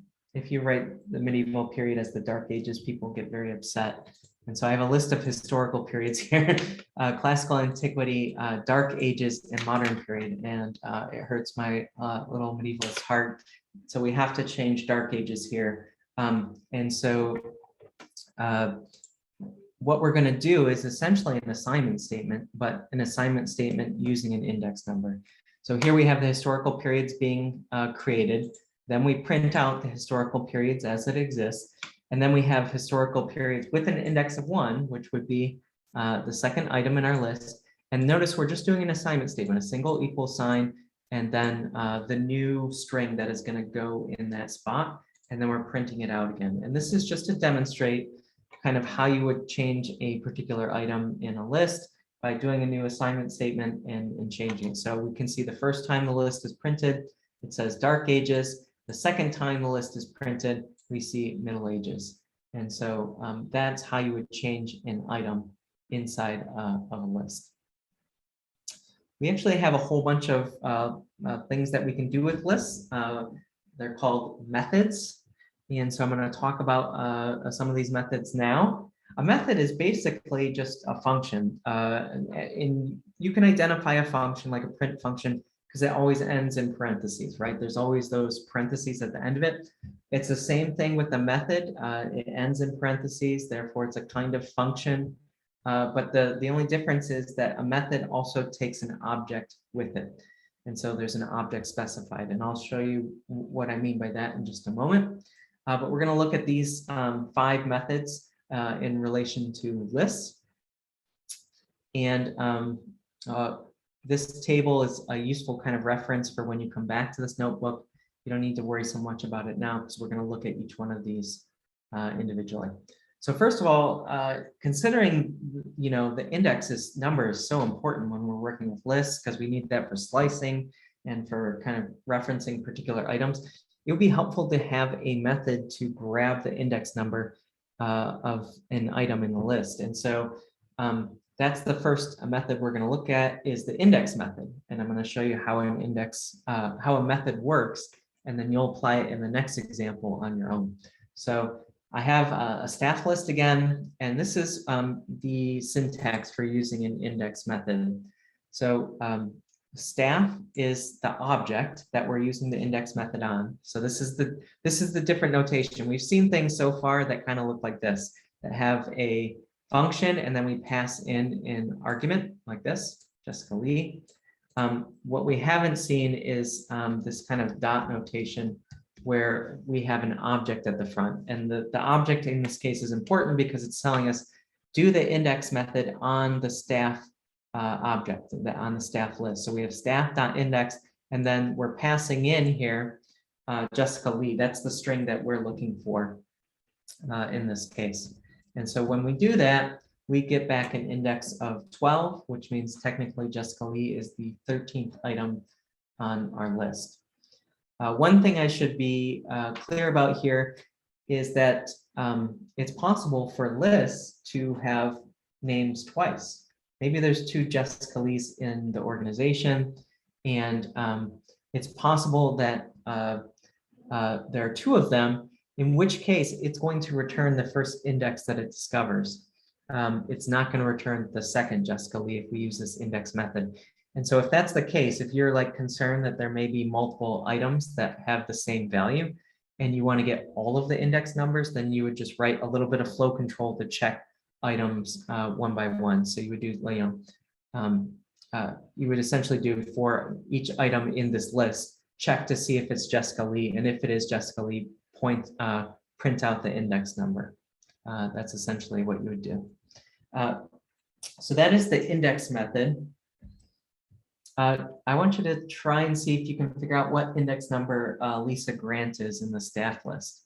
medieval period as the Dark Ages, people get very upset. And so I have a list of historical periods here, classical antiquity, dark ages, and modern period. And it hurts my little medievalist heart. So we have to change dark ages here. And so what we're going to do is essentially an assignment statement, but an assignment statement using an index number. So here we have the historical periods being created. Then we print out the historical periods as it exists. And then we have historical periods with an index of 1, which would be the second item in our list. And notice we're just doing an assignment statement, a single equal sign, and then the new string that is going to go in that spot. And then we're printing it out again. And this is just to demonstrate kind of how you would change a particular item in a list by doing a new assignment statement and changing it. So we can see the first time the list is printed, it says dark ages. The second time the list is printed, we see Middle Ages. And so that's how you would change an item inside of a list. We actually have a whole bunch of things that we can do with lists. They're called methods. And so I'm going to talk about some of these methods now. A method is basically just a function. And you can identify a function like a print function because it always ends in parentheses, right? There's always those parentheses at the end of it. It's the same thing with the method. It ends in parentheses, therefore it's a kind of function. But the only difference is that a method also takes an object with it. And so there's an object specified, and I'll show you what I mean by that in just a moment. But we're going to look at these 5 methods in relation to lists. And this table is a useful kind of reference for when you come back to this notebook. You don't need to worry so much about it now because we're going to look at each one of these individually. So first of all, considering the indexes number is so important when we're working with lists because we need that for slicing and for kind of referencing particular items, it would be helpful to have a method to grab the index number of an item in the list. And so that's the first method we're going to look at is the index method. And I'm going to show you how an index, how a method works, and then you'll apply it in the next example on your own. So I have a staff list again, and this is the syntax for using an index method. So staff is the object that we're using the index method on. So this is the different notation. We've seen things so far that kind of look like this, that have a function, and then we pass in an argument like this, Jessica Lee. What we haven't seen is this kind of dot notation where we have an object at the front. And the object in this case is important because it's telling us, do the index method on the staff object, on the staff list. So we have staff.index, and then we're passing in here Jessica Lee. That's the string that we're looking for in this case. And so when we do that, we get back an index of 12, which means technically Jessica Lee is the 13th item on our list. One thing I should be clear about here is that it's possible for lists to have names twice. Maybe there's 2 Jessica Lees in the organization, and it's possible that there are 2 of them, in which case it's going to return the first index that it discovers. It's not going to return the second Jessica Lee if we use this index method. And so if that's the case, if you're like concerned that there may be multiple items that have the same value and you want to get all of the index numbers, then you would just write a little bit of flow control to check items one by one. So you would do, you would essentially do for each item in this list, check to see if it's Jessica Lee, and if it is Jessica Lee, print out the index number. That's essentially what you would do. So that is the index method. I want you to try and see if you can figure out what index number Lisa Grant is in the staff list.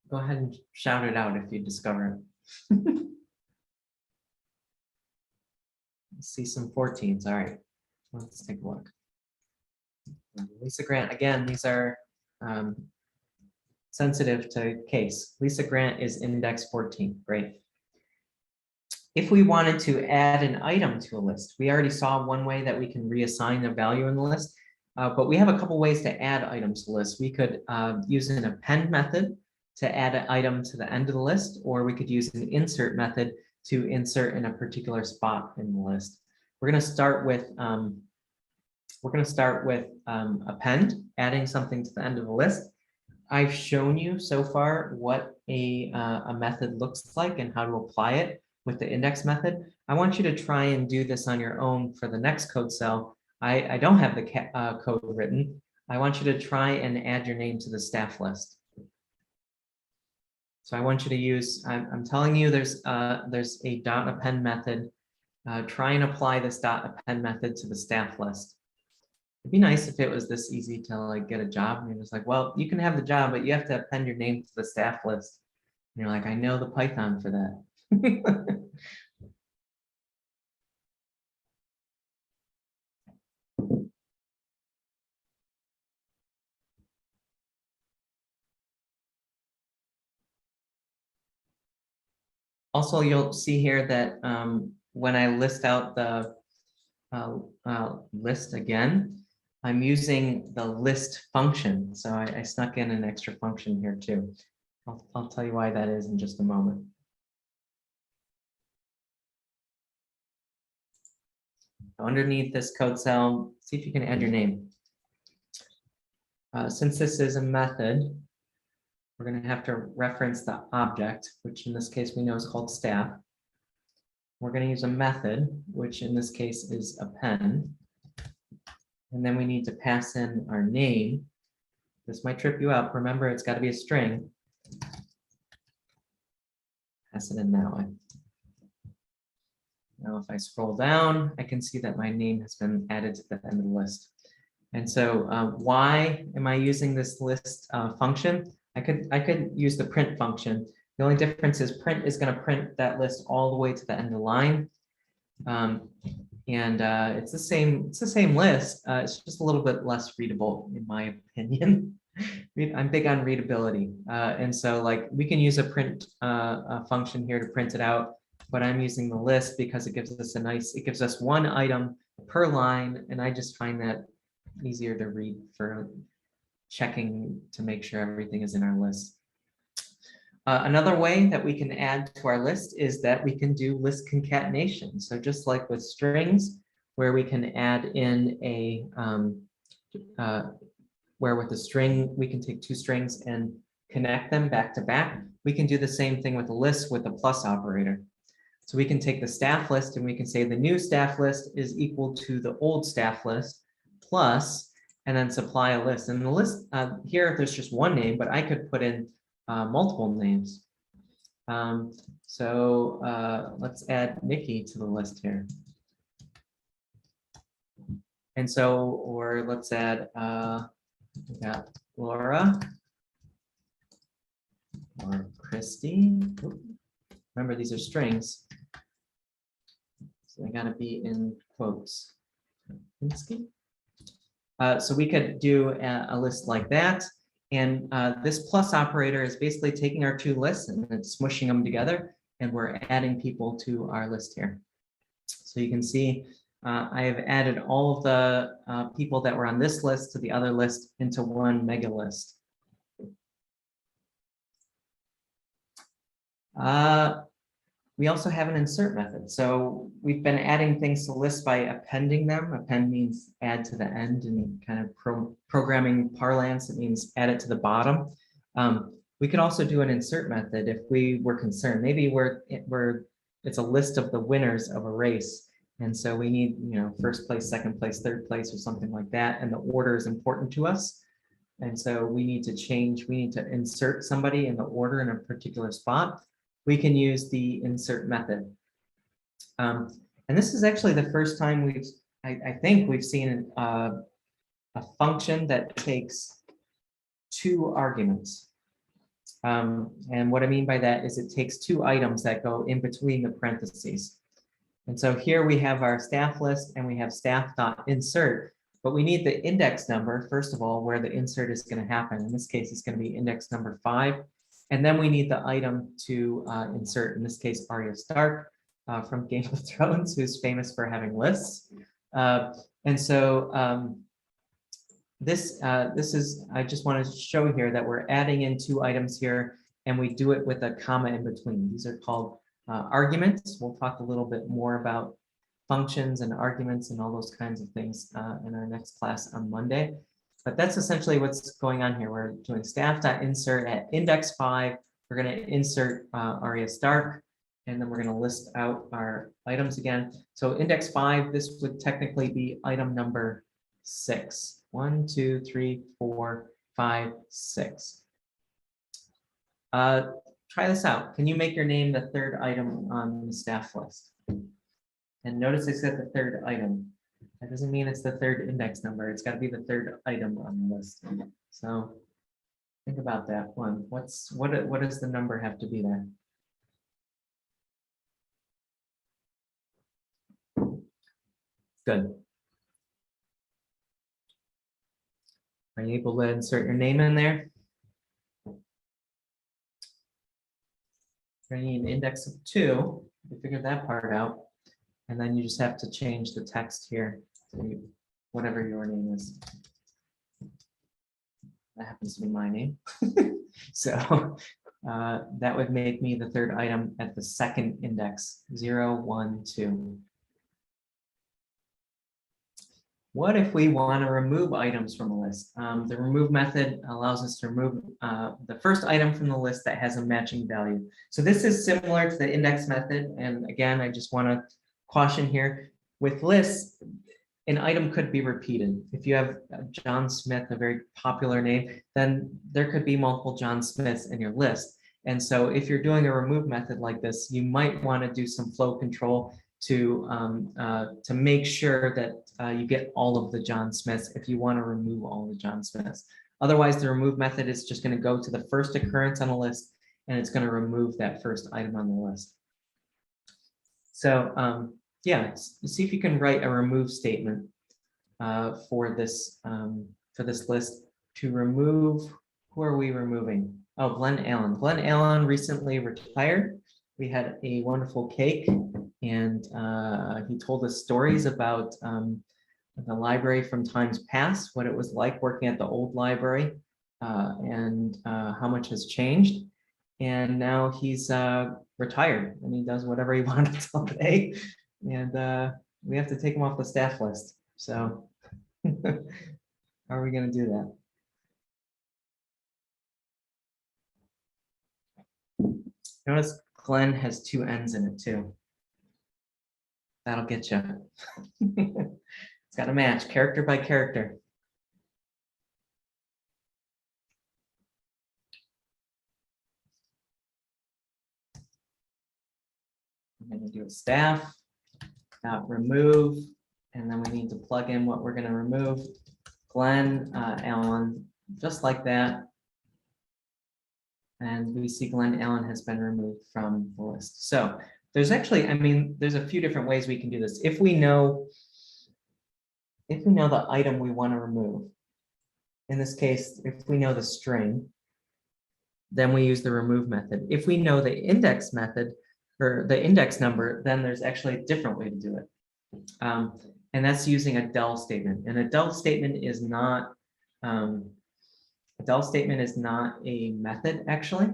Go ahead and shout it out if you discover it. See some 14s. All right, let's take a look. Lisa Grant, again, these are sensitive to case. Lisa Grant is index 14. Great. If we wanted to add an item to a list, we already saw one way that we can reassign the value in the list, but we have a couple ways to add items to the list. We could use an append method to add an item to the end of the list, or we could use an insert method to insert in a particular spot in the list. We're going to start with append, adding something to the end of the list. I've shown you so far what a method looks like and how to apply it with the index method. I want you to try and do this on your own for the next code cell. I don't have the code written. I want you to try and add your name to the staff list. So I want you to use, I'm telling you there's a .append method. Try and apply this .append method to the staff list. It'd be nice if it was this easy to like get a job. And it was like, well, you can have the job, but you have to append your name to the staff list. And you're like, I know the Python for that. Also, you'll see here that when I list out the list again, I'm using the list function. So I snuck in an extra function here too. I'll tell you why that is in just a moment. Underneath this code cell, see if you can add your name. Since this is a method, we're going to have to reference the object, which in this case we know is called staff. We're going to use a method, which in this case is append. And then we need to pass in our name. This might trip you up. Remember, it's got to be a string. Pass it in that way. Now, if I scroll down, I can see that my name has been added to the end of the list. And so why am I using this list function? I could use the print function. The only difference is print is going to print that list all the way to the end of the line. It's the same list. It's just a little bit less readable, in my opinion. I'm big on readability. And so like we can use a print function here to print it out, but I'm using the list because it gives us one item per line. And I just find that easier to read for checking to make sure everything is in our list. Another way that we can add to our list is that we can do list concatenation. So just like with strings, where we can add in where with a string, we can take two strings and connect them back to back. We can do the same thing with a list with a plus operator. So we can take the staff list and we can say the new staff list is equal to the old staff list plus, and then supply a list. And the list here, there's just one name, but I could put in multiple names. Let's add Nikki to the list here. And so, or let's add, we got Laura or Christy. Remember, these are strings. So they gotta be in quotes. So we could do a list like that. And this plus operator is basically taking our two lists and it's smushing them together. And we're adding people to our list here. So you can see I have added all of the people that were on this list to the other list into one mega list. We also have an insert method. So we've been adding things to lists by appending them. Append means add to the end, and kind of programming parlance, it means add it to the bottom. We could also do an insert method if we were concerned. Maybe it's a list of the winners of a race. And so we need, first place, second place, third place, or something like that. And the order is important to us. And so we need to insert somebody in the order in a particular spot. We can use the insert method. And this is actually the first time I think we've seen a function that takes two arguments. And what I mean by that is it takes two items that go in between the parentheses. And so here we have our staff list and we have staff.insert. but we need the index number, first of all, where the insert is going to happen. In this case, it's going to be index number 5. And then we need the item to insert, in this case, Arya Stark from Game of Thrones, who's famous for having lists. And so this is, I just want to show here that we're adding in 2 items here, and we do it with a comma in between. These are called arguments. We'll talk a little bit more about functions and arguments and all those kinds of things in our next class on Monday. But that's essentially what's going on here. We're doing staff.insert at index 5. We're going to insert Arya Stark, and then we're going to list out our items again. So index 5, this would technically be item number 6. 1, 2, 3, 4, 5, 6. Try this out. Can you make your name the 3rd item on the staff list? And notice it's at the 3rd item. That doesn't mean it's the 3rd index number. It's got to be the 3rd item on the list. So think about that one. What does the number have to be there? Good. Are you able to insert your name in there? You're going to need an index of 2. We figured that part out. And then you just have to change the text here to whatever your name is. That happens to be my name. So that would make me the 3rd item at the 2nd index, 0, 1, 2. What if we want to remove items from a list? The remove method allows us to remove the first item from the list that has a matching value. So this is similar to the index method. And again, I just want to caution here. With lists, an item could be repeated. If you have John Smith, a very popular name, then there could be multiple John Smiths in your list. And so if you're doing a remove method like this, you might want to do some flow control to make sure that you get all of the John Smiths if you want to remove all the John Smiths. Otherwise, the remove method is just going to go to the first occurrence on a list, and it's going to remove that first item on the list. So yeah, see if you can write a remove statement for this list to remove. Who are we removing? Oh, Glenn Allen. Glenn Allen recently retired. We had a wonderful cake, and he told us stories about the library from times past, what it was like working at the old library, and how much has changed. And now he's retired, and he does whatever he wants all day. And we have to take him off the staff list. So how are we going to do that? Notice Glenn has 2 N's in it too. That'll get you. It's got to match character by character. I'm going to do a staff, remove, and then we need to plug in what we're going to remove. Glenn Allen, just like that. And we see Glenn Allen has been removed from the list. So there's actually, I mean, there's a few different ways we can do this. If we know the item we want to remove, in this case, if we know the string, then we use the remove method. If we know the index method or the index number, then there's actually a different way to do it. And that's using a Dell statement. And a Dell statement is not a method actually,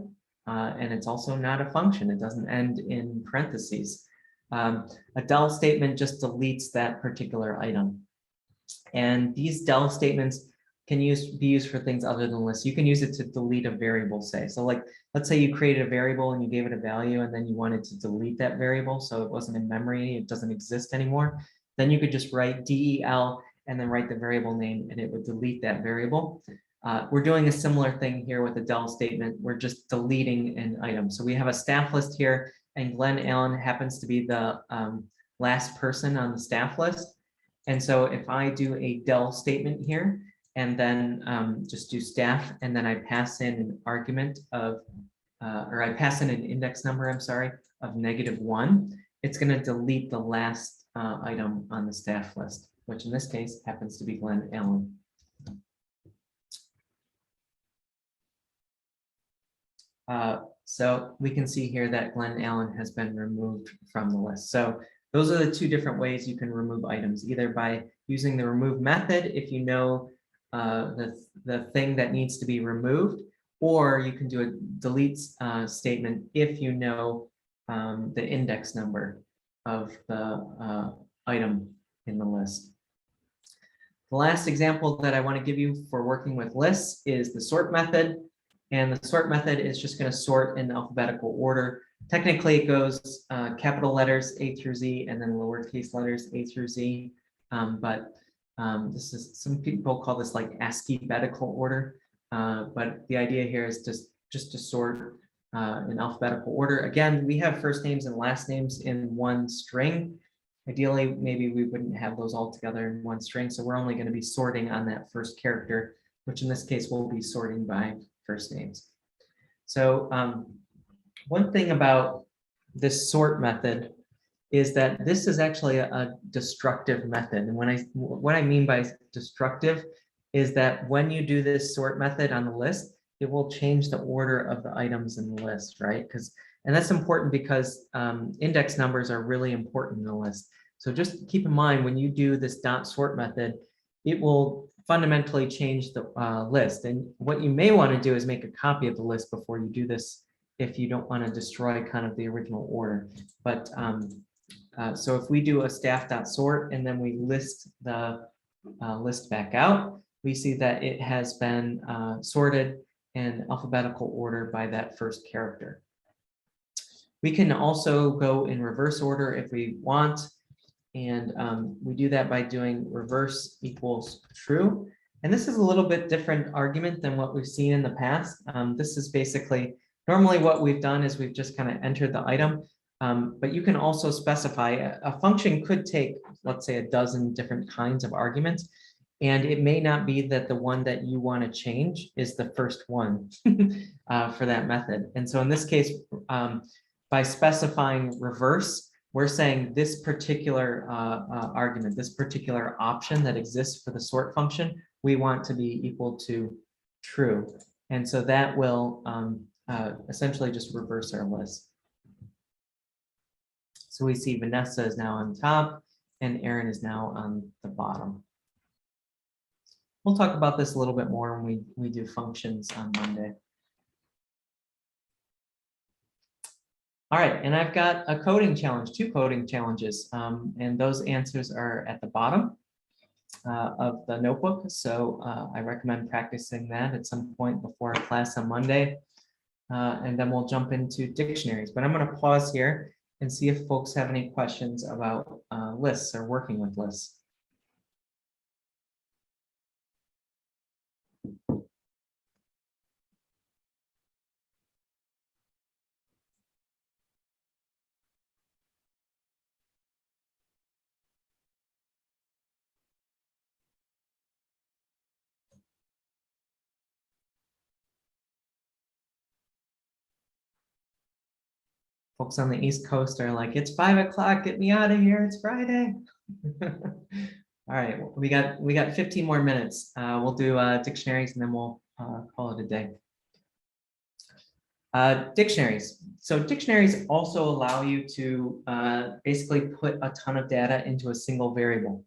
and it's also not a function. It doesn't end in parentheses. A Dell statement just deletes that particular item. And these Dell statements can be used for things other than lists. You can use it to delete a variable, say. So like, let's say you created a variable and you gave it a value and then you wanted to delete that variable so it wasn't in memory, it doesn't exist anymore. Then you could just write del and then write the variable name and it would delete that variable. We're doing a similar thing here with the Dell statement. We're just deleting an item. So we have a staff list here and Glenn Allen happens to be the last person on the staff list. And so if I do a Dell statement here and then just do staff and then I pass in an argument of, or I pass in an index number, I'm sorry, of -1, it's going to delete the last item on the staff list. which in this case happens to be Glenn Allen. So we can see here that Glenn Allen has been removed from the list. So those are the two different ways you can remove items, either by using the remove method if you know the thing that needs to be removed, or you can do a delete statement if you know the index number of the item in the list. The last example that I want to give you for working with lists is the sort method. And the sort method is just going to sort in alphabetical order. Technically, it goes capital letters A through Z and then lowercase letters A through Z. This is, some people call this like ASCII-betical order. But the idea here is just to sort in alphabetical order. Again, we have first names and last names in one string. Ideally, maybe we wouldn't have those all together in one string. So we're only going to be sorting on that first character, which in this case will be sorting by first names. So one thing about this sort method is that this is actually a destructive method. And what I mean by destructive is that when you do this sort method on the list, it will change the order of the items in the list, right? And that's important because index numbers are really important in the list. So just keep in mind when you do this dot sort method, it will fundamentally change the list. And what you may want to do is make a copy of the list before you do this if you don't want to destroy kind of the original order. But so if we do a staff.sort and then we list the list back out, we see that it has been sorted in alphabetical order by that first character. We can also go in reverse order if we want. And we do that by doing reverse equals true. And this is a little bit different argument than what we've seen in the past. This is basically, normally what we've done is we've just kind of entered the item, but you can also specify, a function could take, let's say, a dozen different kinds of arguments. And it may not be that the one that you want to change is the first one for that method. And so in this case, by specifying reverse, we're saying this particular argument, this particular option that exists for the sort function, we want to be equal to true. And so that will essentially just reverse our list. So we see Vanessa is now on top and Aaron is now on the bottom. We'll talk about this a little bit more when we do functions on Monday. All right, and I've got a coding challenge, 2 coding challenges, and those answers are at the bottom of the notebook. So I recommend practicing that at some point before our class on Monday, and then we'll jump into dictionaries. But I'm going to pause here and see if folks have any questions about lists or working with lists. Folks on the East Coast are like, it's 5 o'clock, get me out of here, it's Friday. All right, we got 15 more minutes. We'll do dictionaries and then we'll call it a day. Dictionaries. So dictionaries also allow you to basically put a ton of data into a single variable.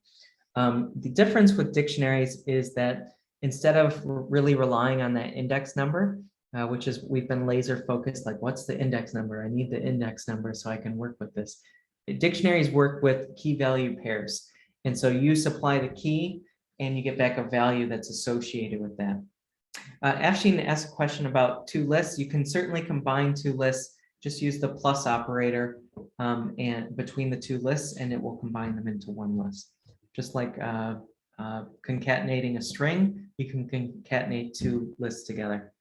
The difference with dictionaries is that instead of really relying on that index number, which is we've been laser focused, like what's the index number? I need the index number so I can work with this. Dictionaries work with key value pairs. And so you supply the key and you get back a value that's associated with that. Afshin asked a question about 2 lists. You can certainly combine 2 lists, just use the plus operator and between the 2 lists and it will combine them into one list. Just like concatenating a string, you can concatenate 2 lists together.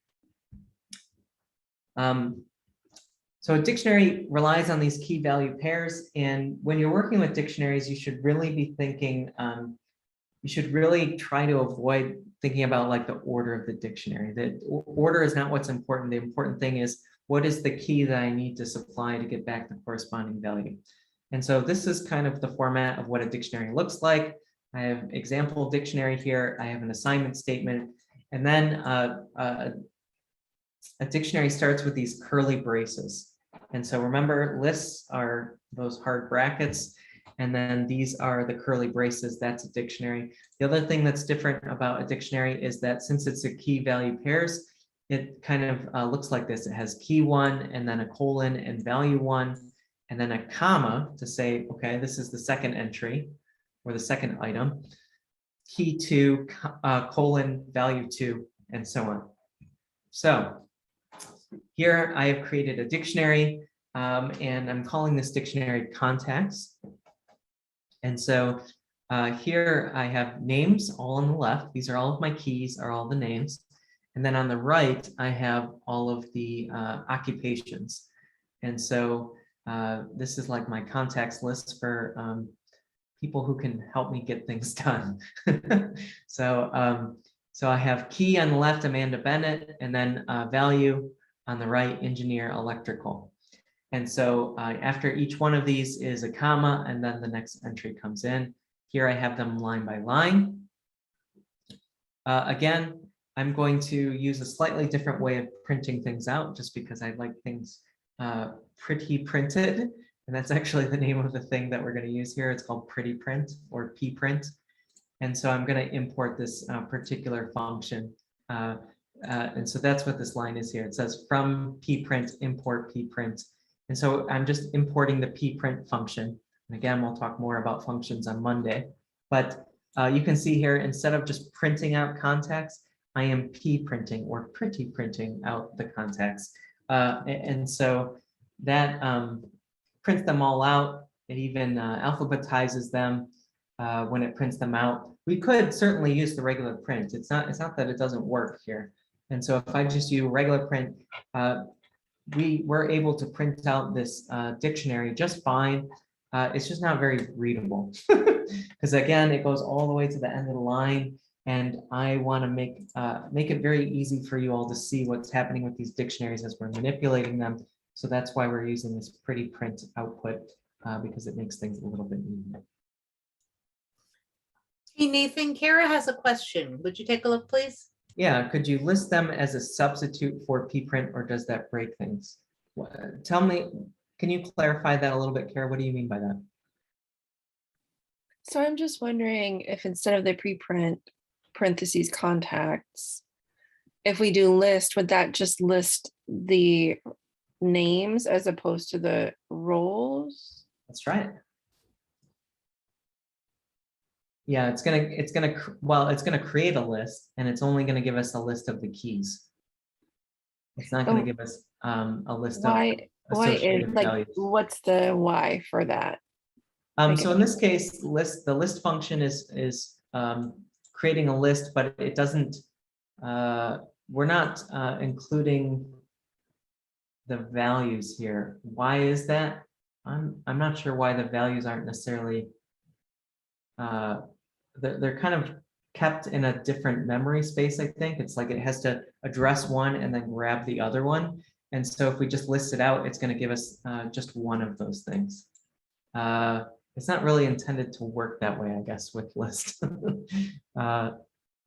So a dictionary relies on these key value pairs, and when you're working with dictionaries, you should really be thinking, you should really try to avoid thinking about like the order of the dictionary. The order is not what's important. The important thing is what is the key that I need to supply to get back the corresponding value. And so this is kind of the format of what a dictionary looks like. I have example dictionary here. I have an assignment statement. And then a dictionary starts with these curly braces. And so remember, lists are those hard brackets. And then these are the curly braces. That's a dictionary. The other thing that's different about a dictionary is that since it's a key value pairs, it kind of looks like this. It has key one and then a colon and value one, and then a comma to say, okay, this is the second entry or the second item, key two, colon, value two, and so on. So here I have created a dictionary, and I'm calling this dictionary contacts. And so here I have names all on the left. These are all of my keys, are all the names. And then on the right, I have all of the occupations. And so this is like my contacts list for people who can help me get things done. So I have key on the left, Amanda Bennett, and then value on the right, engineer electrical. And so after each one of these is a comma, and then the next entry comes in. Here I have them line by line. Again, I'm going to use a slightly different way of printing things out just because I like things pretty printed. And that's actually the name of the thing that we're going to use here. It's called pretty print or pprint. And so I'm going to import this particular function. And so that's what this line is here. It says from pprint, import pprint. And so I'm just importing the pprint function. And again, we'll talk more about functions on Monday. But you can see here, instead of just printing out contacts, I am printing or pretty printing out the contacts. And so that prints them all out. It even alphabetizes them when it prints them out. We could certainly use the regular print. It's not that it doesn't work here. And so if I just use regular print, we were able to print out this dictionary just fine. It's just not very readable because again, it goes all the way to the end of the line. And I want to make it very easy for you all to see what's happening with these dictionaries as we're manipulating them. So that's why we're using this pretty print output because it makes things a little bit easier. Hey, Nathan, Kara has a question. Would you take a look, please? Yeah, could you list them as a substitute for pprint, or does that break things? Tell me, can you clarify that a little bit, Kara? What do you mean by that? So I'm just wondering if instead of the preprint parentheses contacts, if we do list, would that just list the names as opposed to the roles? That's right. Yeah, it's gonna create a list, and it's only gonna give us a list of the keys. It's not gonna give us a list of associated values. What's the why for that? So in this case, the list function is creating a list, but it doesn't. We're not including the values here. Why is that? I'm not sure why the values aren't necessarily. They're kind of kept in a different memory space. I think it's like it has to address one and then grab the other one. And so if we just list it out, it's going to give us just one of those things. It's not really intended to work that way, I guess, with list.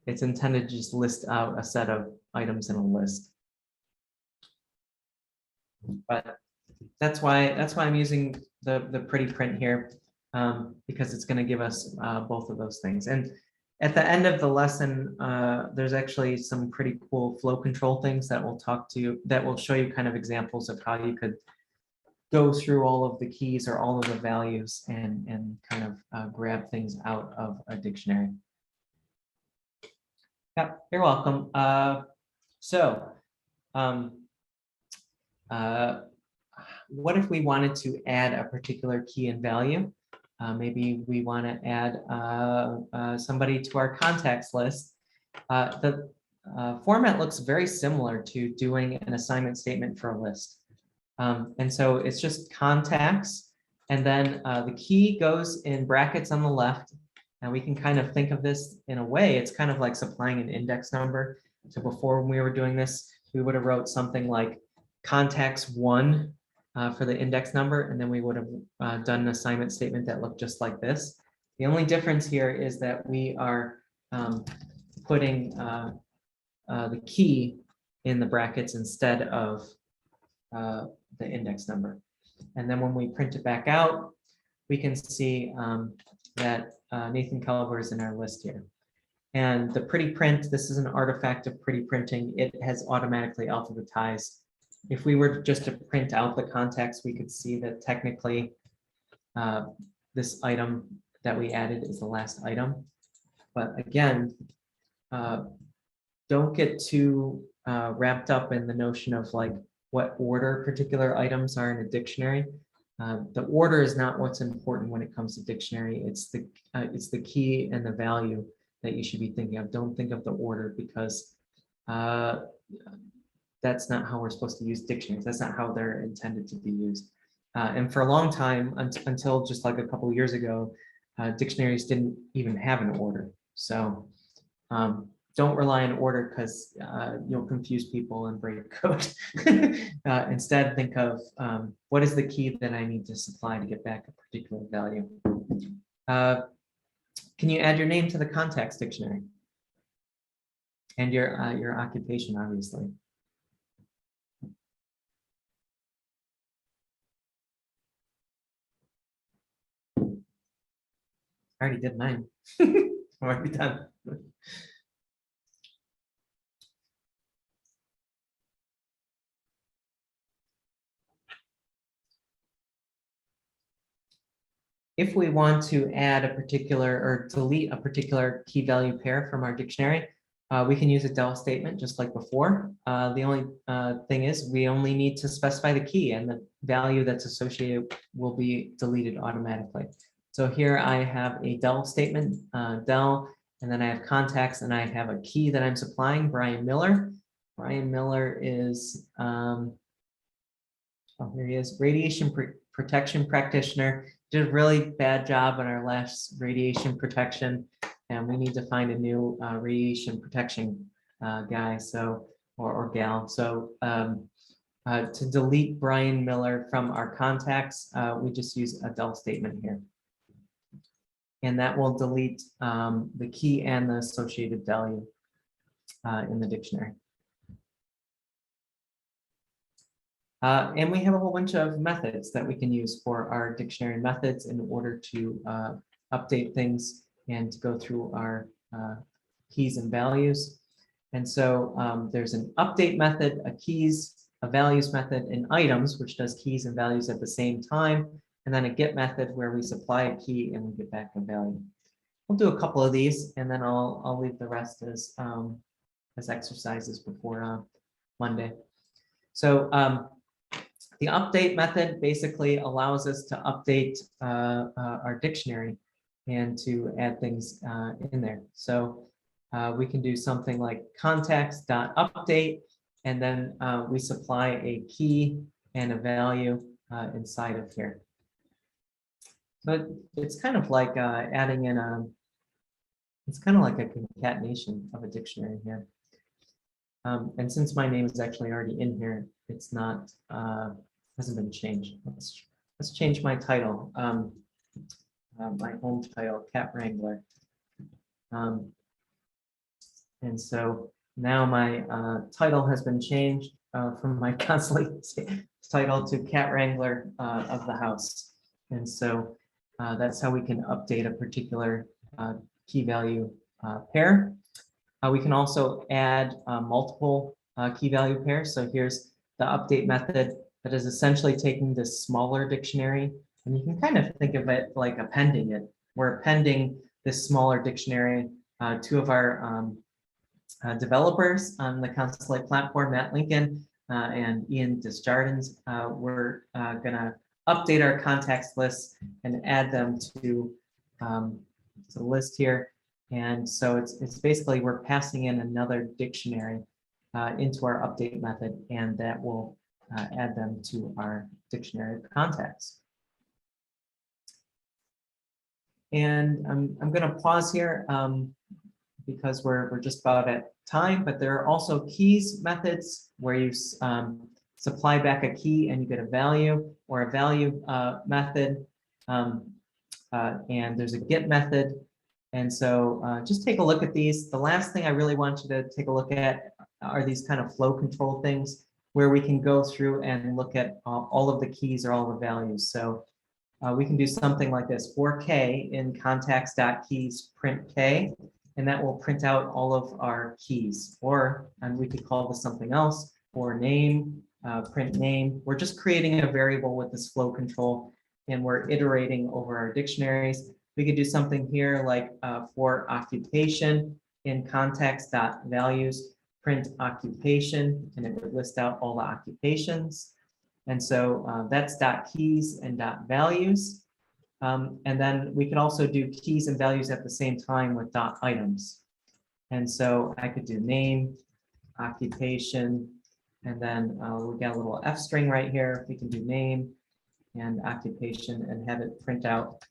It's intended to just list out a set of items in a list. But that's why I'm using the pretty print here. Because it's going to give us both of those things. And at the end of the lesson, there's actually some pretty cool flow control things that will show you kind of examples of how you could go through all of the keys or all of the values and kind of grab things out of a dictionary. Yeah, you're welcome. What if we wanted to add a particular key and value? Maybe we want to add somebody to our contacts list. The format looks very similar to doing an assignment statement for a list. And so it's just contacts, and then the key goes in brackets on the left. And we can kind of think of this in a way, it's kind of like supplying an index number. So before when we were doing this, we would have wrote something like contacts 1 for the index number, and then we would have done an assignment statement that looked just like this. The only difference here is that we are putting the key in the brackets instead of the index number. And then when we print it back out, we can see that Nathan Culver is in our list here. And the pretty print, this is an artifact of pretty printing. It has automatically alphabetized. If we were just to print out the context, we could see that technically this item that we added is the last item. But again, don't get too wrapped up in the notion of like what order particular items are in a dictionary. The order is not what's important when it comes to dictionary. It's the key and the value that you should be thinking of. Don't think of the order, because that's not how we're supposed to use dictionaries. That's not how they're intended to be used. And for a long time, until just like a couple of years ago, dictionaries didn't even have an order. So don't rely on order, because you'll confuse people and break code. Instead, think of what is the key that I need to supply to get back a particular value. Can you add your name to the context dictionary? And your occupation, obviously. I already did mine. I'm already done. If we want to add a particular or delete a particular key value pair from our dictionary, we can use a Dell statement just like before. The only thing is we only need to specify the key, and the value that's associated will be deleted automatically. So here I have a Dell statement, Dell, and then I have contacts, and I have a key that I'm supplying, Brian Miller. Brian Miller is, oh, here he is, radiation protection practitioner. Did a really bad job on our last radiation protection, and we need to find a new radiation protection guy, so or gal. So to delete Brian Miller from our contacts, we just use a Dell statement here, and that will delete the key and the associated value in the dictionary. And we have a whole bunch of methods that we can use for our dictionary methods in order to update things and to go through our keys and values. And so there's an update method, a keys, a values method, and items, which does keys and values at the same time, and then a get method where we supply a key and we get back a value. We'll do a couple of these, and then I'll leave the rest as exercises before Monday. So the update method basically allows us to update our dictionary and to add things in there. So we can do something like contacts.update, and then we supply a key and a value inside of here. But it's kind of like adding in it's kind of like a concatenation of a dictionary here. And since my name is actually already in here, it's not, hasn't been changed. Let's change my title, my home title, Cat Wrangler. And so now my title has been changed from my consulate title to Cat Wrangler of the house. And so that's how we can update a particular key value pair. We can also add multiple key value pairs. So here's the update method that is essentially taking this smaller dictionary, and you can kind of think of it like appending it. We're appending this smaller dictionary. Two of our developers on the Consulate platform, Matt Lincoln and Ian Desjardins, we're gonna update our contacts lists and add them to the list here. And so it's basically we're passing in another dictionary into our update method, and that will add them to our dictionary of contacts. And I'm going to pause here because we're just about at time, but there are also keys methods where you supply back a key and you get a value, or a value method and there's a get method. And so just take a look at these. The last thing I really want you to take a look at are these kind of flow control things where we can go through and look at all of the keys or all the values. So we can do something like this, for k in contacts.keys print k, and that will print out all of our keys. Or, and we could call this something else, for name, print name. We're just creating a variable with this flow control, and we're iterating over our dictionaries. We could do something here like for occupation in context.values, print occupation, and it would list out all the occupations. And so that's .keys and .values. And then we can also do keys and values at the same time with .items. And so I could do name, occupation, and then we got a little F string right here. We can do name and occupation and have it print out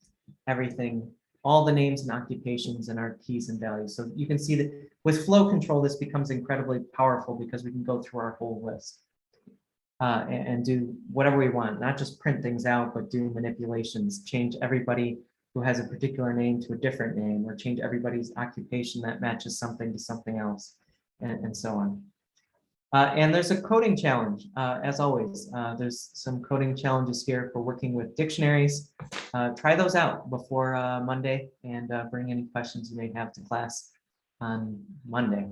everything, all the names and occupations and our keys and values. So you can see that with flow control, this becomes incredibly powerful because we can go through our whole list and do whatever we want, not just print things out, but do manipulations, change everybody who has a particular name to a different name, or change everybody's occupation that matches something to something else, and so on. And there's a coding challenge, as always. There's some coding challenges here for working with dictionaries. Try those out before Monday, and bring any questions you may have to class on Monday.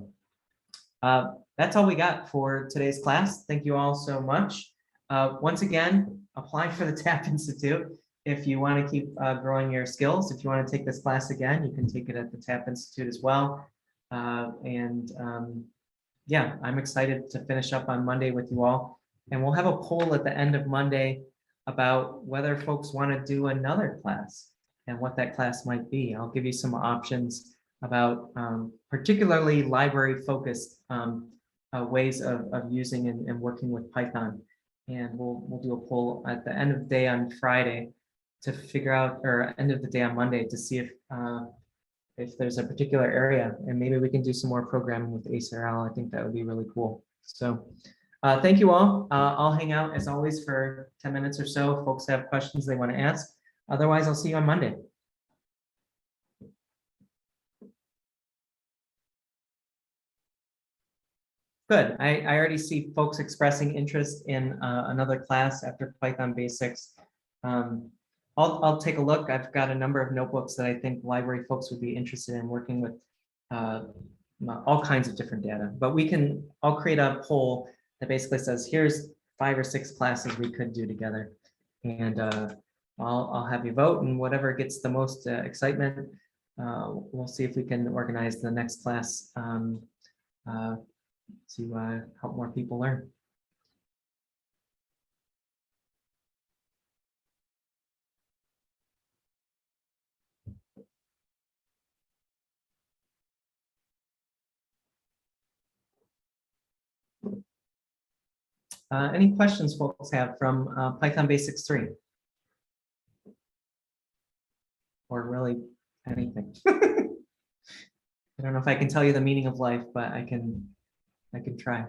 That's all we got for today's class. Thank you all so much. Once again, apply for the TAP Institute if you want to keep growing your skills. If you want to take this class again, you can take it at the TAP Institute as well. Yeah, I'm excited to finish up on Monday with you all. And we'll have a poll at the end of Monday about whether folks want to do another class and what that class might be. I'll give you some options about particularly library focused ways of using and working with Python. And we'll do a poll at the end of the day on Friday to figure out, or end of the day on Monday, to see if there's a particular area, and maybe we can do some more programming with ACRL. I think that would be really cool. So thank you all. I'll hang out as always for 10 minutes or so if folks have questions they want to ask. Otherwise, I'll see you on Monday. Good. I already see folks expressing interest in another class after Python Basics. I'll take a look. I've got a number of notebooks that I think library folks would be interested in working with all kinds of different data. But I'll create a poll that basically says, here's 5 or 6 classes we could do together. And I'll have you vote, and whatever gets the most excitement, we'll see if we can organize the next class to help more people learn. Any questions folks have from Python Basics 3? Or really anything? I don't know if I can tell you the meaning of life, but I can try.